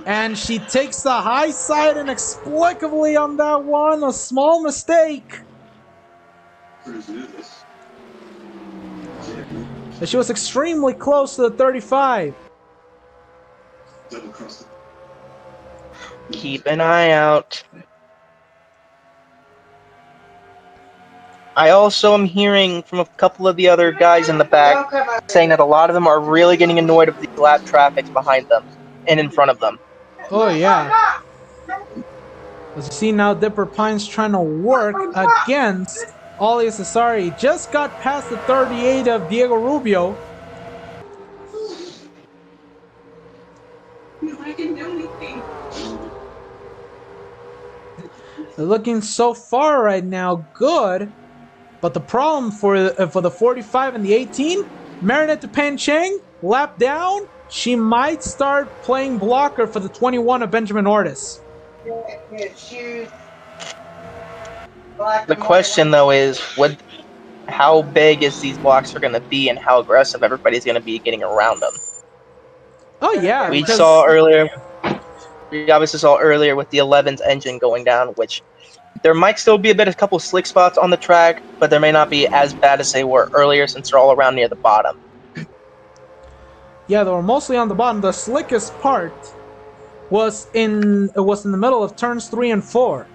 And she takes the high side inexplicably on that one. A small mistake. But she was extremely close to the 35. Keep an eye out. I also am hearing from a couple of the other guys in the back saying that a lot of them are really getting annoyed with the lap traffic behind them and in front of them. Oh, yeah. As you see now, Dipper Pine's trying to work against Ollie Cesari. Just got past the 38 of Diego Rubio. They're looking so far right now good, but the problem for the 45 and the 18, Marinette Dupan Cheng, lap down, she might start playing blocker for the 21 of Benjamin Ortiz. The question though is, how big is these blocks are going to be, and how aggressive everybody's going to be getting around them? Oh yeah, We obviously saw earlier with the 11's engine going down, which there might still be a couple slick spots on the track, but there may not be as bad as they were earlier since they're all around near the bottom. Yeah, they were mostly on the bottom. The slickest part was in the middle of turns 3 and 4.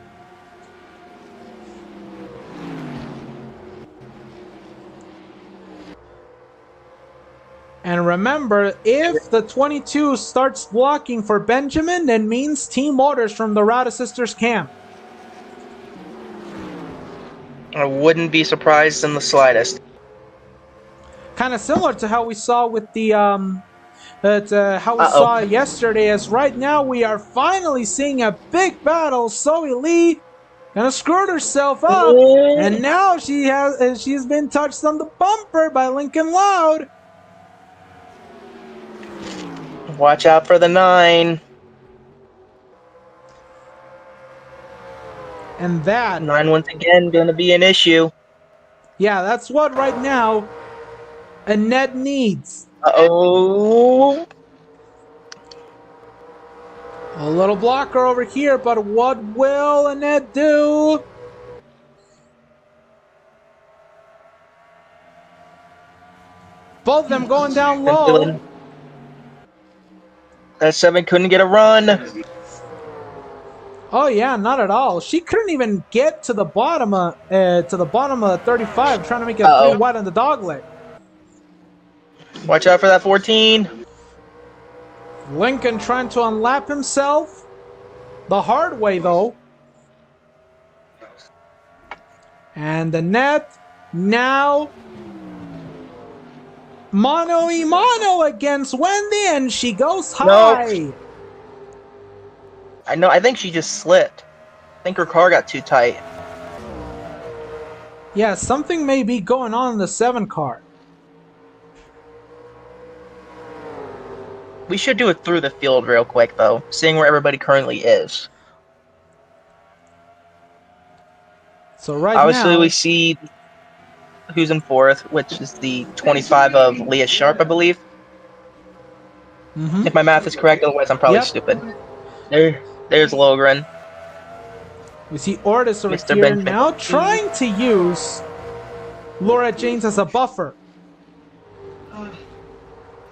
And remember, if the 22 starts blocking for Benjamin, that means team orders from the Rada Sisters camp. I wouldn't be surprised in the slightest. kind of similar to how we saw with the how we Uh-oh. saw yesterday. As right now we are finally seeing a big battle. Zoe Lee kind of screwed herself up, and now she's been touched on the bumper by Lincoln Loud. Watch out for the 9. And that 9 once again gonna be an issue. Yeah, that's what right now Annette needs. Uh-oh. A little blocker over here, but what will Annette do? Both of them going down low. That 7 couldn't get a run. Oh yeah, not at all. She couldn't even get to the bottom of the 35, trying to make it 3 wide on the dogleg. Watch out for that 14. Lincoln trying to unlap himself. The hard way though. And Annette now mano y mano against Wendy, and she goes high. Nope. I think she just slipped. I think her car got too tight. Yeah, something may be going on in the 7 car. We should do it through the field real quick, though, seeing where everybody currently is. So right Obviously, now, we see who's in 4th, which is the 25 of Leah Sharp, I believe. If my math is correct, otherwise I'm probably stupid. There's Logren. We see Ortiz over Mr. here Ben now trying to use Laura James as a buffer.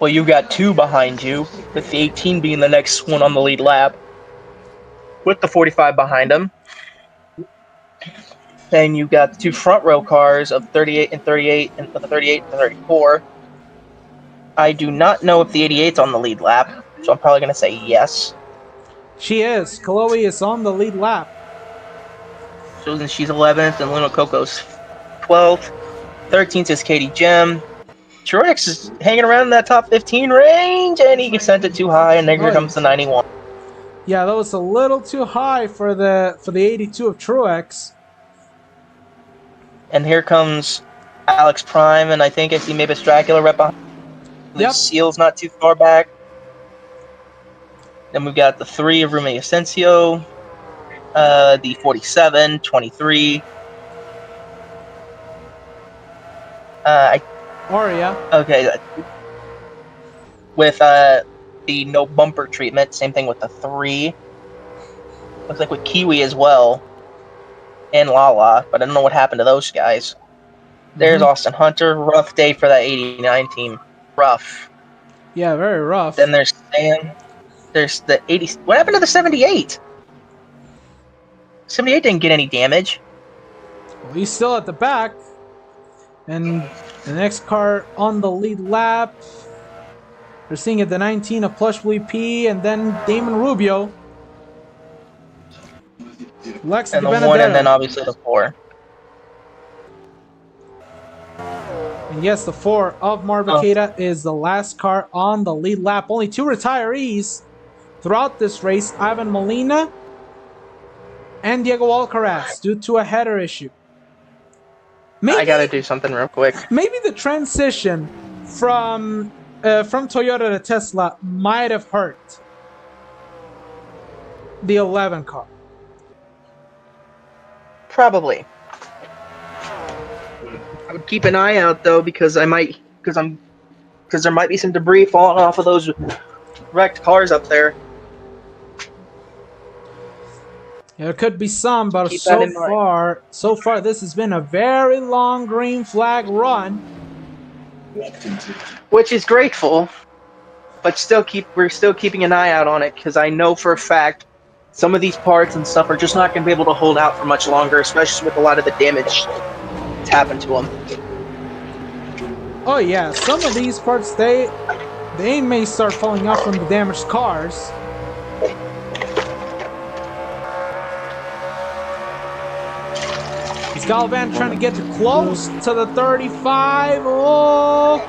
Well, you got 2 behind you, with the 18 being the next one on the lead lap, with the 45 behind him. Then you got the 2 front row cars of 38 and 38, and the 38 and the 34. I do not know if the 88's on the lead lap, so I'm probably going to say yes. She is. Chloe is on the lead lap. So then she's 11th, and Luna Coco's 12th. 13th is Katie Gem. Truex is hanging around in that top 15 range, and he sent it too high, and there comes the 91. Yeah, that was a little too high for the 82 of Truex. And here comes Alex Prime, and I think I see Mavis Dracula right behind. Seal's not too far back. Then we've got the 3 of Rumi Asensio, the 47, 23. Aria. Okay. With the no bumper treatment, same thing with the 3. Looks like with Kiwi as well. And Lala, but I don't know what happened to those guys. There's Austin Hunter. Rough day for that 89 team. Rough. Yeah, very rough. Then there's Sam. There's the 80. What happened to the 78? 78 didn't get any damage. Well, he's still at the back. And the next car on the lead lap. We're seeing it, the 19 of Plush P, and then Damon Rubio. Lex and the 1, and then obviously the 4. And yes, the 4 of Mar Baqueira is the last car on the lead lap. Only 2 retirees throughout this race. Ivan Molina and Diego Alcaraz due to a header issue. Maybe, I gotta do something real quick. Maybe the transition from Toyota to Tesla might have hurt the 11 car. Probably. I would keep an eye out though, because there might be some debris falling off of those wrecked cars up there. Yeah, there could be some, but so far this has been a very long green flag run, which is grateful. But we're still keeping an eye out on it, because I know for a fact some of these parts and stuff are just not going to be able to hold out for much longer, especially with a lot of the damage that's happened to them. Oh yeah, some of these parts they may start falling off from the damaged cars. Galvan trying to get too close to the 35. Oh,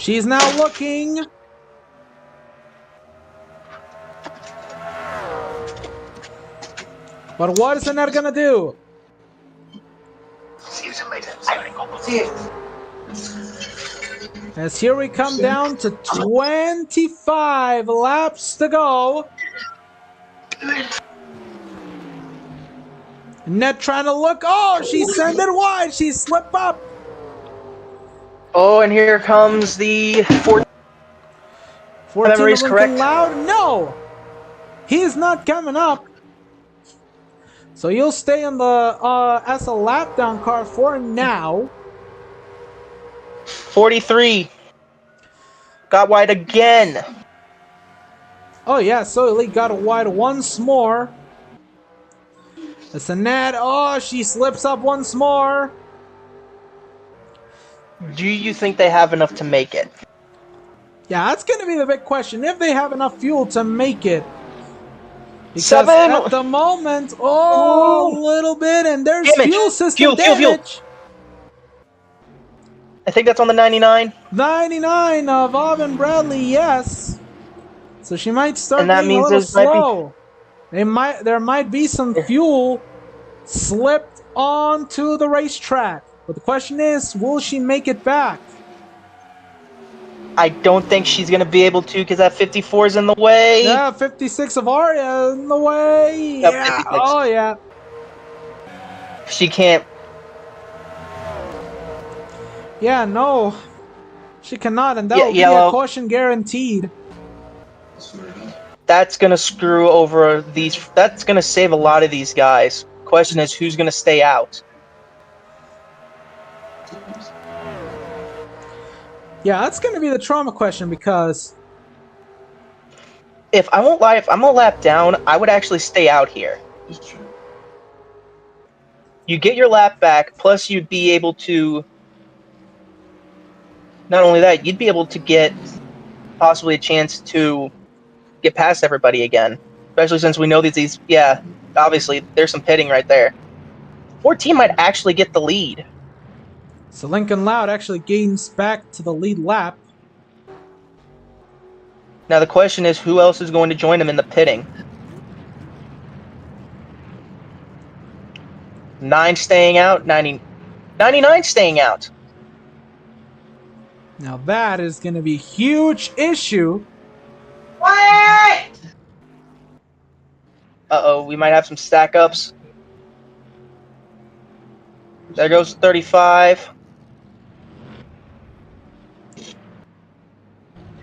She's now looking. But what is Annette gonna do? See you. As here we come down to 25 laps to go. Annette trying to look. Oh, she sent it wide. She slipped up. Oh, and here comes the 14 14 of memories correct. Lincoln Loud. No, he's not coming up. So you'll stay in the as a lap down car for now. 43. Got wide again. Oh yeah, so Elite got a wide once more. It's Annette. Oh, she slips up once more. Do you think they have enough to make it? Yeah, that's going to be the big question. If they have enough fuel to make it. Because 7. at the moment, a little bit, and there's Damage. fuel system damage. I think that's on the 99. 99 of Auburn Bradley, yes. So she might start And that being a means little there's might be- slow. There might be some fuel slipped onto the racetrack. But the question is, will she make it back? I don't think she's going to be able to because that 54 is in the way. Yeah, 56 of Arya in the way. Yep, Yeah. 56. Oh, yeah. She can't. Yeah, no. She cannot, and that will be yellow. a caution guaranteed. That's going to screw over these. That's going to save a lot of these guys. Question is, who's going to stay out? Yeah, that's going to be the trauma question because... If I'm a lap down, I would actually stay out here. You get your lap back, plus you'd be able to... Not only that, you'd be able to get possibly a chance to get past everybody again. Especially since we know that these... Yeah, obviously, there's some pitting right there. 14 might actually get the lead. So Lincoln Loud actually gains back to the lead lap. Now the question is, who else is going to join him in the pitting? 9 staying out, 99 staying out. Now that is going to be a huge issue. Quiet! Uh-oh, we might have some stack-ups. There goes 35.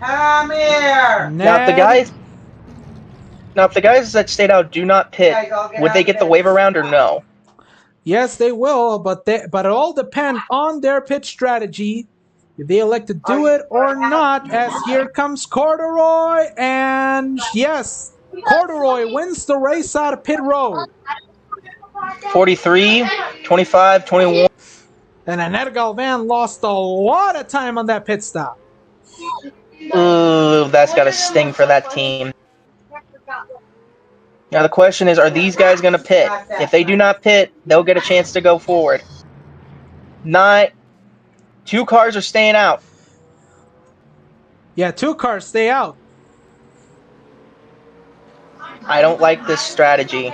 Come here! Now, if the guys that stayed out do not pit, would they get the waiver round or no? Yes, they will, but it all depends on their pit strategy. If they elect to do it or not, as here comes Corduroy, and yes, Corduroy wins the race out of pit road. 43, 25, 21. And Annette Galvan lost a lot of time on that pit stop. Ooh, that's got to sting for that team. Now the question is, are these guys going to pit? If they do not pit, they'll get a chance to go forward. 2 cars are staying out. Yeah, 2 cars stay out. I don't like this strategy.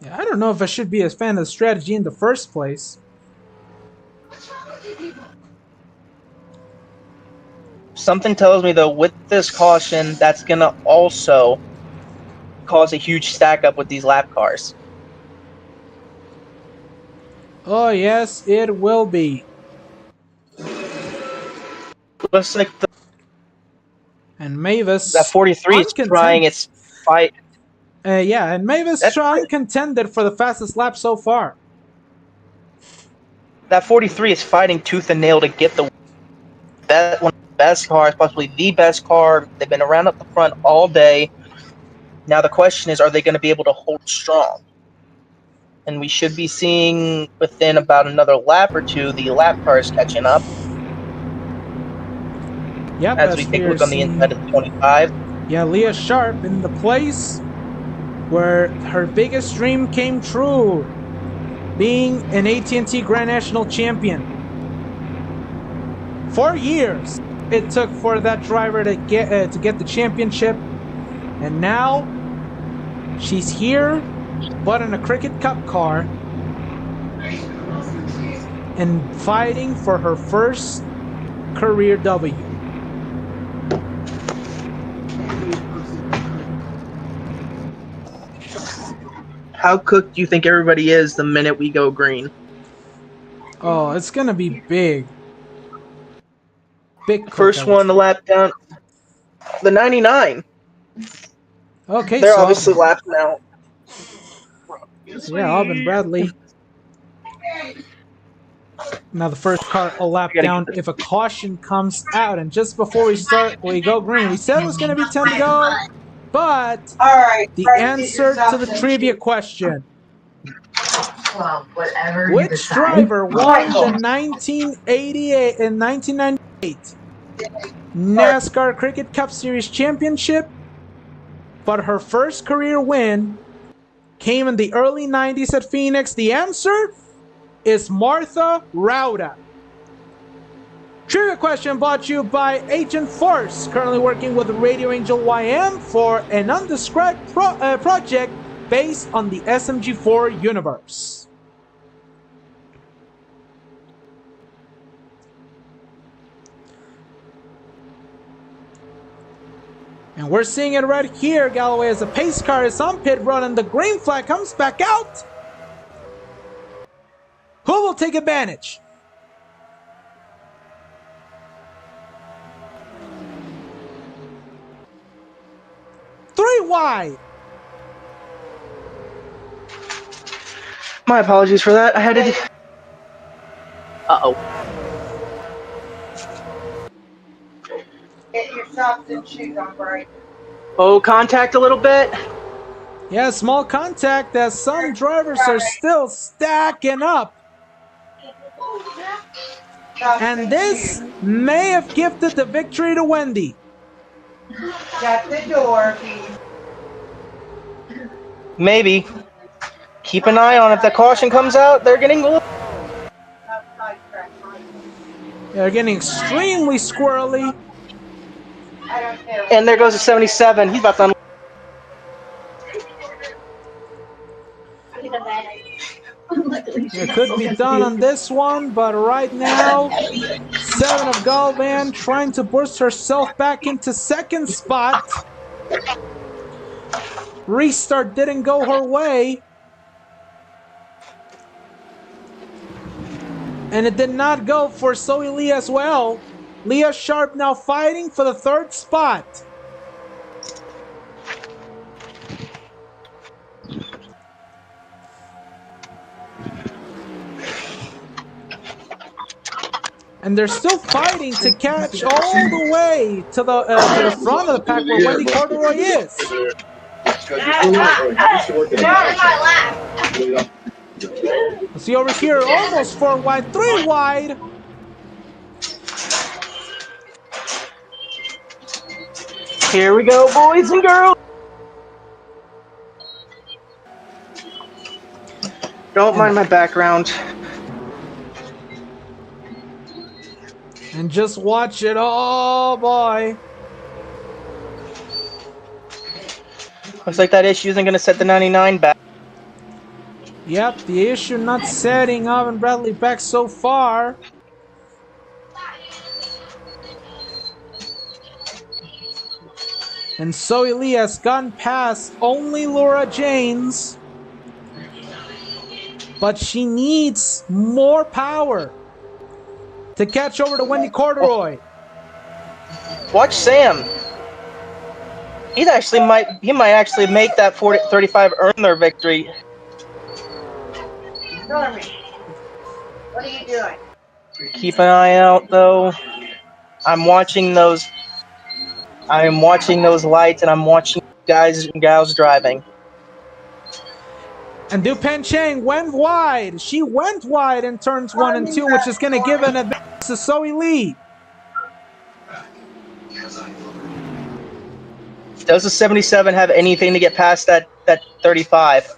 Yeah, I don't know if I should be a fan of the strategy in the first place. Something tells me, though, with this caution, that's going to also cause a huge stack up with these lap cars. Oh, yes, it will be. Looks like And Mavis... that 43 is trying its fight. Yeah, and Mavis trying contended for the fastest lap so far. That 43 is fighting tooth and nail to get one of the best cars, possibly the best car. They've been around up the front all day. Now the question is, are they going to be able to hold strong? And we should be seeing within about another lap or two the lap cars catching up. Yep, as we take a look on the inside of the 25. Yeah, Leah Sharp in the place. where her biggest dream came true, being an AT&T Grand National champion. 4 years it took for that driver to get the championship, and now she's here, but in a Cricket Cup car, and fighting for her first career W. How cooked do you think everybody is the minute we go green? Oh, it's gonna be big. Big cook, First one to lap down the 99. Okay, They're so obviously lapping out. yeah, Alvin Bradley. Now the first car a lap down if a caution comes out. And just before we go green. We said it was going to be 10 to go, but the answer to the trivia question. Which driver won the 1998 NASCAR Cricket Cup Series Championship, but her first career win came in the early 90s at Phoenix? The answer is Martha Rauda. Trivia question brought to you by Agent Force, currently working with Radio Angel YM for an undescribed project based on the SMG4 universe. And we're seeing it right here, Galloway, as the pace car is on pit run and the green flag comes back out. Who will take advantage? Three wide. My apologies for that. I had to. Uh-oh. Get your socks and shoes on, Bryce. Oh, contact a little bit. Yeah, small contact as some drivers are still stacking up. And this may have gifted the victory to Wendy. Shut the door. Maybe. Keep an eye on it. If the caution comes out, they're getting a little... They're getting extremely squirrely. And there goes the 77. He's about to... It could be done on this one, but right now, 7 of Galvan trying to boost herself back into second spot. Restart didn't go her way. And it did not go for Zoe Lee as well. Leah Sharp now fighting for the third spot. And they're still fighting to catch all the way to the front of the pack where Wendy Corduroy is. Let's see over here, almost 4 wide, 3 wide. Here we go, boys and girls. Don't mind my background. And just watch it. Oh, boy. Looks like that issue isn't going to set the 99 back. Yep, the issue not setting Alvin Bradley back so far. And Zoe Lee has gone past only Laura Janes. But she needs more power to catch over to Wendy Corduroy. Watch Sam. He might actually make that 35 earn their victory. Stormy, what are you doing? Keep an eye out, though. I'm watching those lights, and I'm watching guys and gals driving. And Dupan Chang went wide. She went wide in turns 1 and 2, which is going to give an advantage to Zoe Lee. Does the 77 have anything to get past that that 35.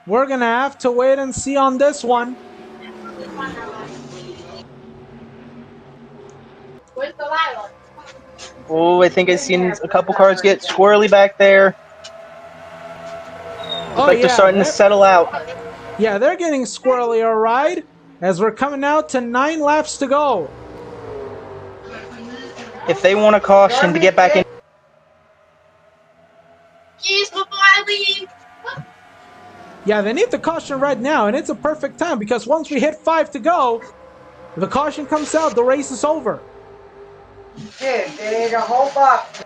We're gonna have to wait and see on this one. Oh, I think I've seen a couple cars get squirrely back there. Looks like they're starting to settle out. Yeah, they're getting squirrely, all right. As we're coming out to 9 laps to go. If they want a caution to get back in. Yeah, they need the caution right now, and it's a perfect time because once we hit 5 to go, if the caution comes out, the race is over. Dude, they need a whole box.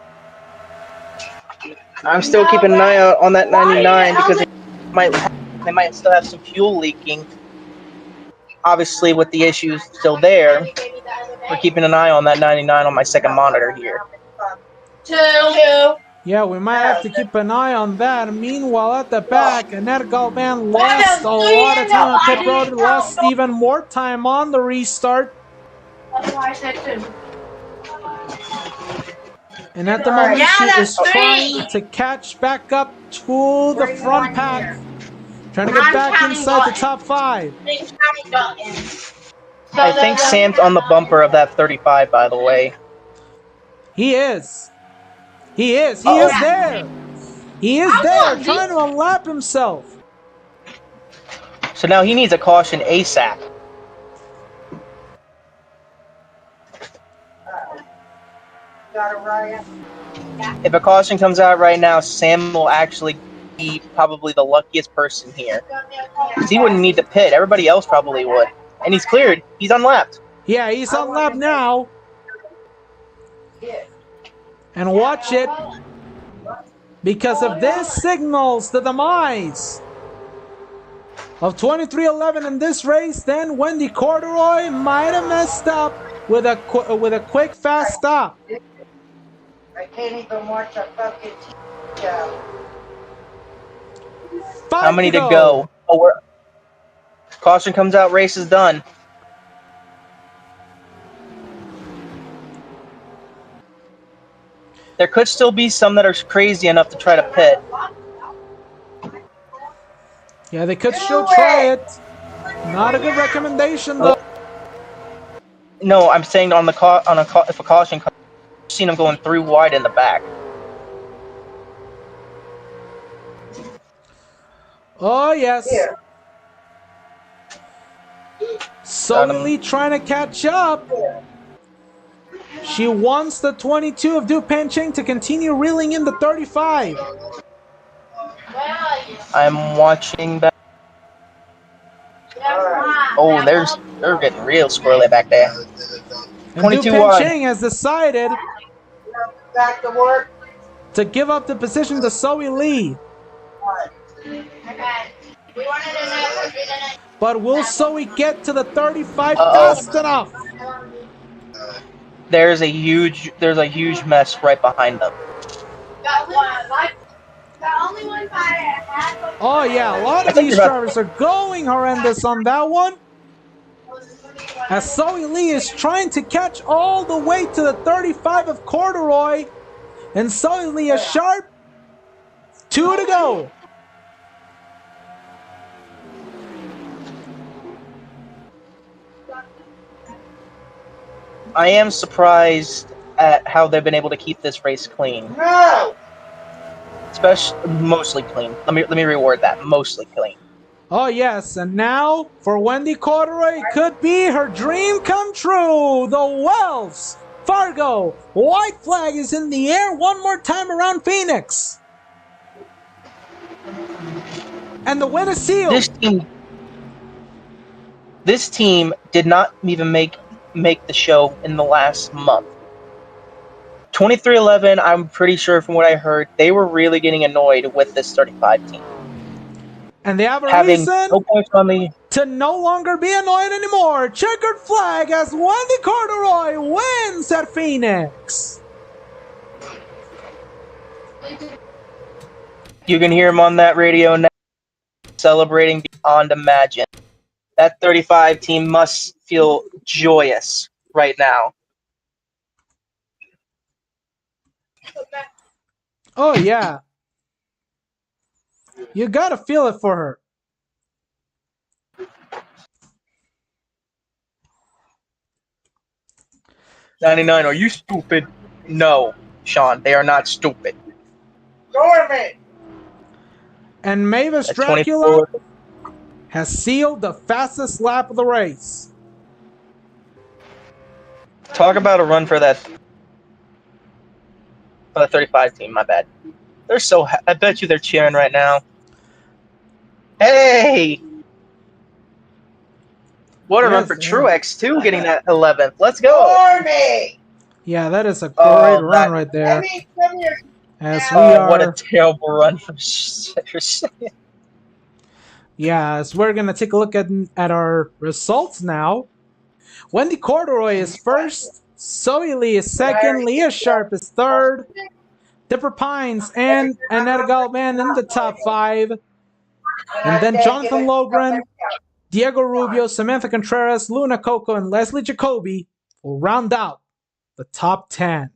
I'm still keeping an eye out on that 99 because they might still have some fuel leaking. Obviously, with the issues still there, we're keeping an eye on that 99 on my second monitor here. Yeah, we might have to keep an eye on that. Meanwhile, at the back, Annette Galvan lost a lot of time on pit road, lost even more time on the restart. And at the moment, she is trying to catch back up to the front pack. Trying to get back inside the top 5. I think Sam's on the bumper of that 35, by the way. He is. He is there. He is there, trying to unlap himself. So now he needs a caution ASAP. If a caution comes out right now, Sam will actually be probably the luckiest person here. Because he wouldn't need to pit. Everybody else probably would. And he's cleared. He's unlapped. Yeah, he's unlapped now. And watch it. Because if this signals the demise of 2311 in this race, then Wendy Corduroy might have messed up with a quick fast stop. I can't even watch a fucking TV show. How many to go? Oh, caution comes out, race is done. There could still be some that are crazy enough to try to pit. Yeah, they could still try it. Not a good recommendation, though. No, I'm saying on the if a caution comes, I've seen them going through wide in the back. Oh, yes. Here. Solely trying to catch up. She wants the 22 of Du Panching to continue reeling in the 35. I'm watching that. Oh, they're getting real squirrely back there. And Du Panching has decided Back to work. to give up the position to Zoe Lee. But will Zoe get to the 35 fast enough? There's a huge mess right behind them. Oh yeah, a lot of these drivers are going horrendous on that one. As Zoe Lee is trying to catch all the way to the 35 of Corduroy. And Zoe Lee is sharp. 2 to go. I am surprised at how they've been able to keep this race clean. No! Especially mostly clean. Let me reword that. Mostly clean. Oh yes, and now for Wendy Corduroy, it could be her dream come true. The Wells Fargo white flag is in the air one more time around Phoenix. And the win is sealed. This team did not even make the show in the last month. 2311, I'm pretty sure from what I heard, they were really getting annoyed with this 35 team. And they have a reason no points on me to no longer be annoyed anymore. Checkered flag as Wendy Corduroy wins at Phoenix. You can hear him on that radio now, celebrating beyond imagine. That 35 team must feel joyous right now. Oh, yeah. You gotta feel it for her. $99. Are you stupid? No, Sean. They are not stupid. Dormant. And Mavis At Dracula 24. has sealed the fastest lap of the race. Talk about a run for that. For the 35 team. My bad. They're so. I bet you they're cheering right now. Hey. What a run Yes, for yeah. Truex too, getting that 11th. Let's go. Army. Yeah, that is a great Oh, run right there. As we Oh, what a are, terrible run for yeah, as we're gonna take a look at our results now. Wendy Corduroy is first. Zoe Lee is second. Leah Sharp is third. Dipper Pines and Annette Galvan in the top 5. And then Jonathan Logren, Diego Rubio, Samantha Contreras, Luna Coco, and Leslie Jacoby will round out the top 10.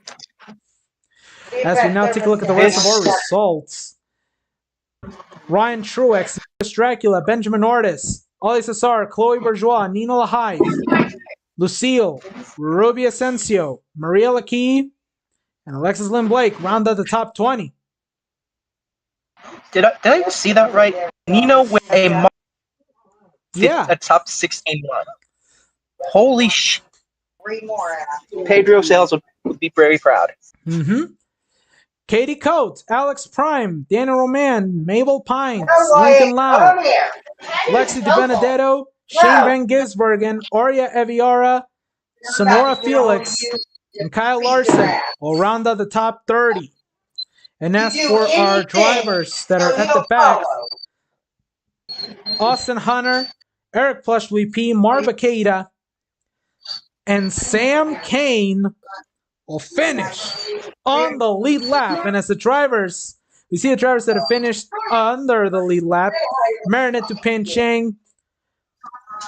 As we now take a look at the rest of our results. Ryan Truex, Chris Dracula, Benjamin Ortiz, Ollie Cesar, Chloe Bourgeois, Nina Lahive, Lucille, Ruby Asensio, Maria Lakey, and Alexis Lynn Blake round out the top 20. Did I see that right? Nino with a top 16 run. Holy sh! Pedro Sales would be very proud. Mm-hmm. Katie Coates, Alex Prime, Dana Roman, Mabel Pines, Lincoln Lau, Lexi DiBenedetto, Shane Van Gisbergen, Oria Eviara, Sonora Felix, and Kyle Larson will round out the top 30. And as for our drivers that are at the back, Austin Hunter, Eric Plush VP, Mar Baqueira, and Sam Kane will finish on the lead lap. And as the drivers, we see the drivers that have finished under the lead lap: Marinette Dupin Chang,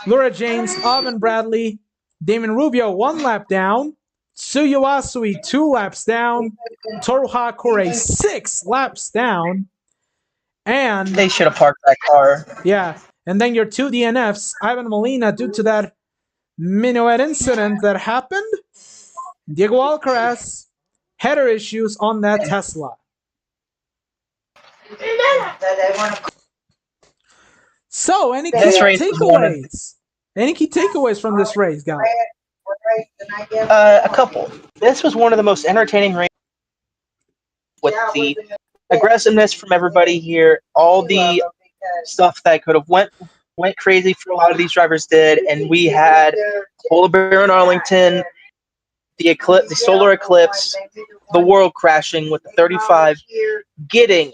Laura James, Alvin Bradley, Damon Rubio 1 lap down, Tsuyu Asui 2 laps down, Toru Hakore 6 laps down, and they should have parked that car. Yeah, and then your 2 DNFs, Ivan Molina, due to that minuet incident that happened, Diego Alcaraz, header issues on that Tesla. So, any key takeaways? Any key takeaways from this race, guys? A couple. This was one of the most entertaining races with the aggressiveness from everybody here. All the stuff that could have went crazy for a lot of these drivers did, and we had Polar Bear in Arlington, the solar eclipse, the world crashing with the 35 getting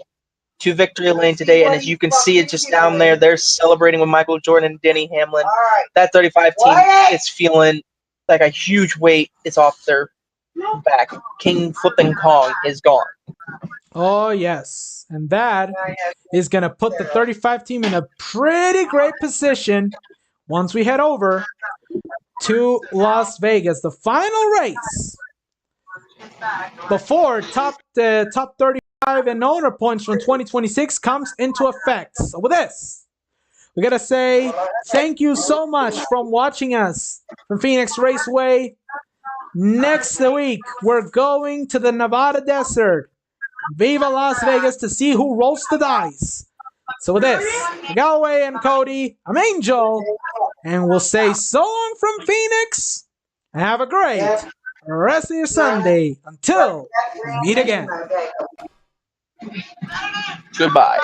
to victory lane today, and as you can see it just down there, they're celebrating with Michael Jordan and Denny Hamlin. That 35 team is feeling like a huge weight is off their back. King Flippin' Kong is gone. Oh, yes. And that is going to put the 35 team in a pretty great position once we head over to Las Vegas. The final race before the top 35 and owner points from 2026 comes into effect. So with this, we got to say thank you so much from watching us from Phoenix Raceway. Next week, we're going to the Nevada desert. Viva Las Vegas to see who rolls the dice. So with this, Galloway and Cody, I'm Angel, and we'll say so long from Phoenix, and have a great rest of your Sunday until we meet again. Goodbye.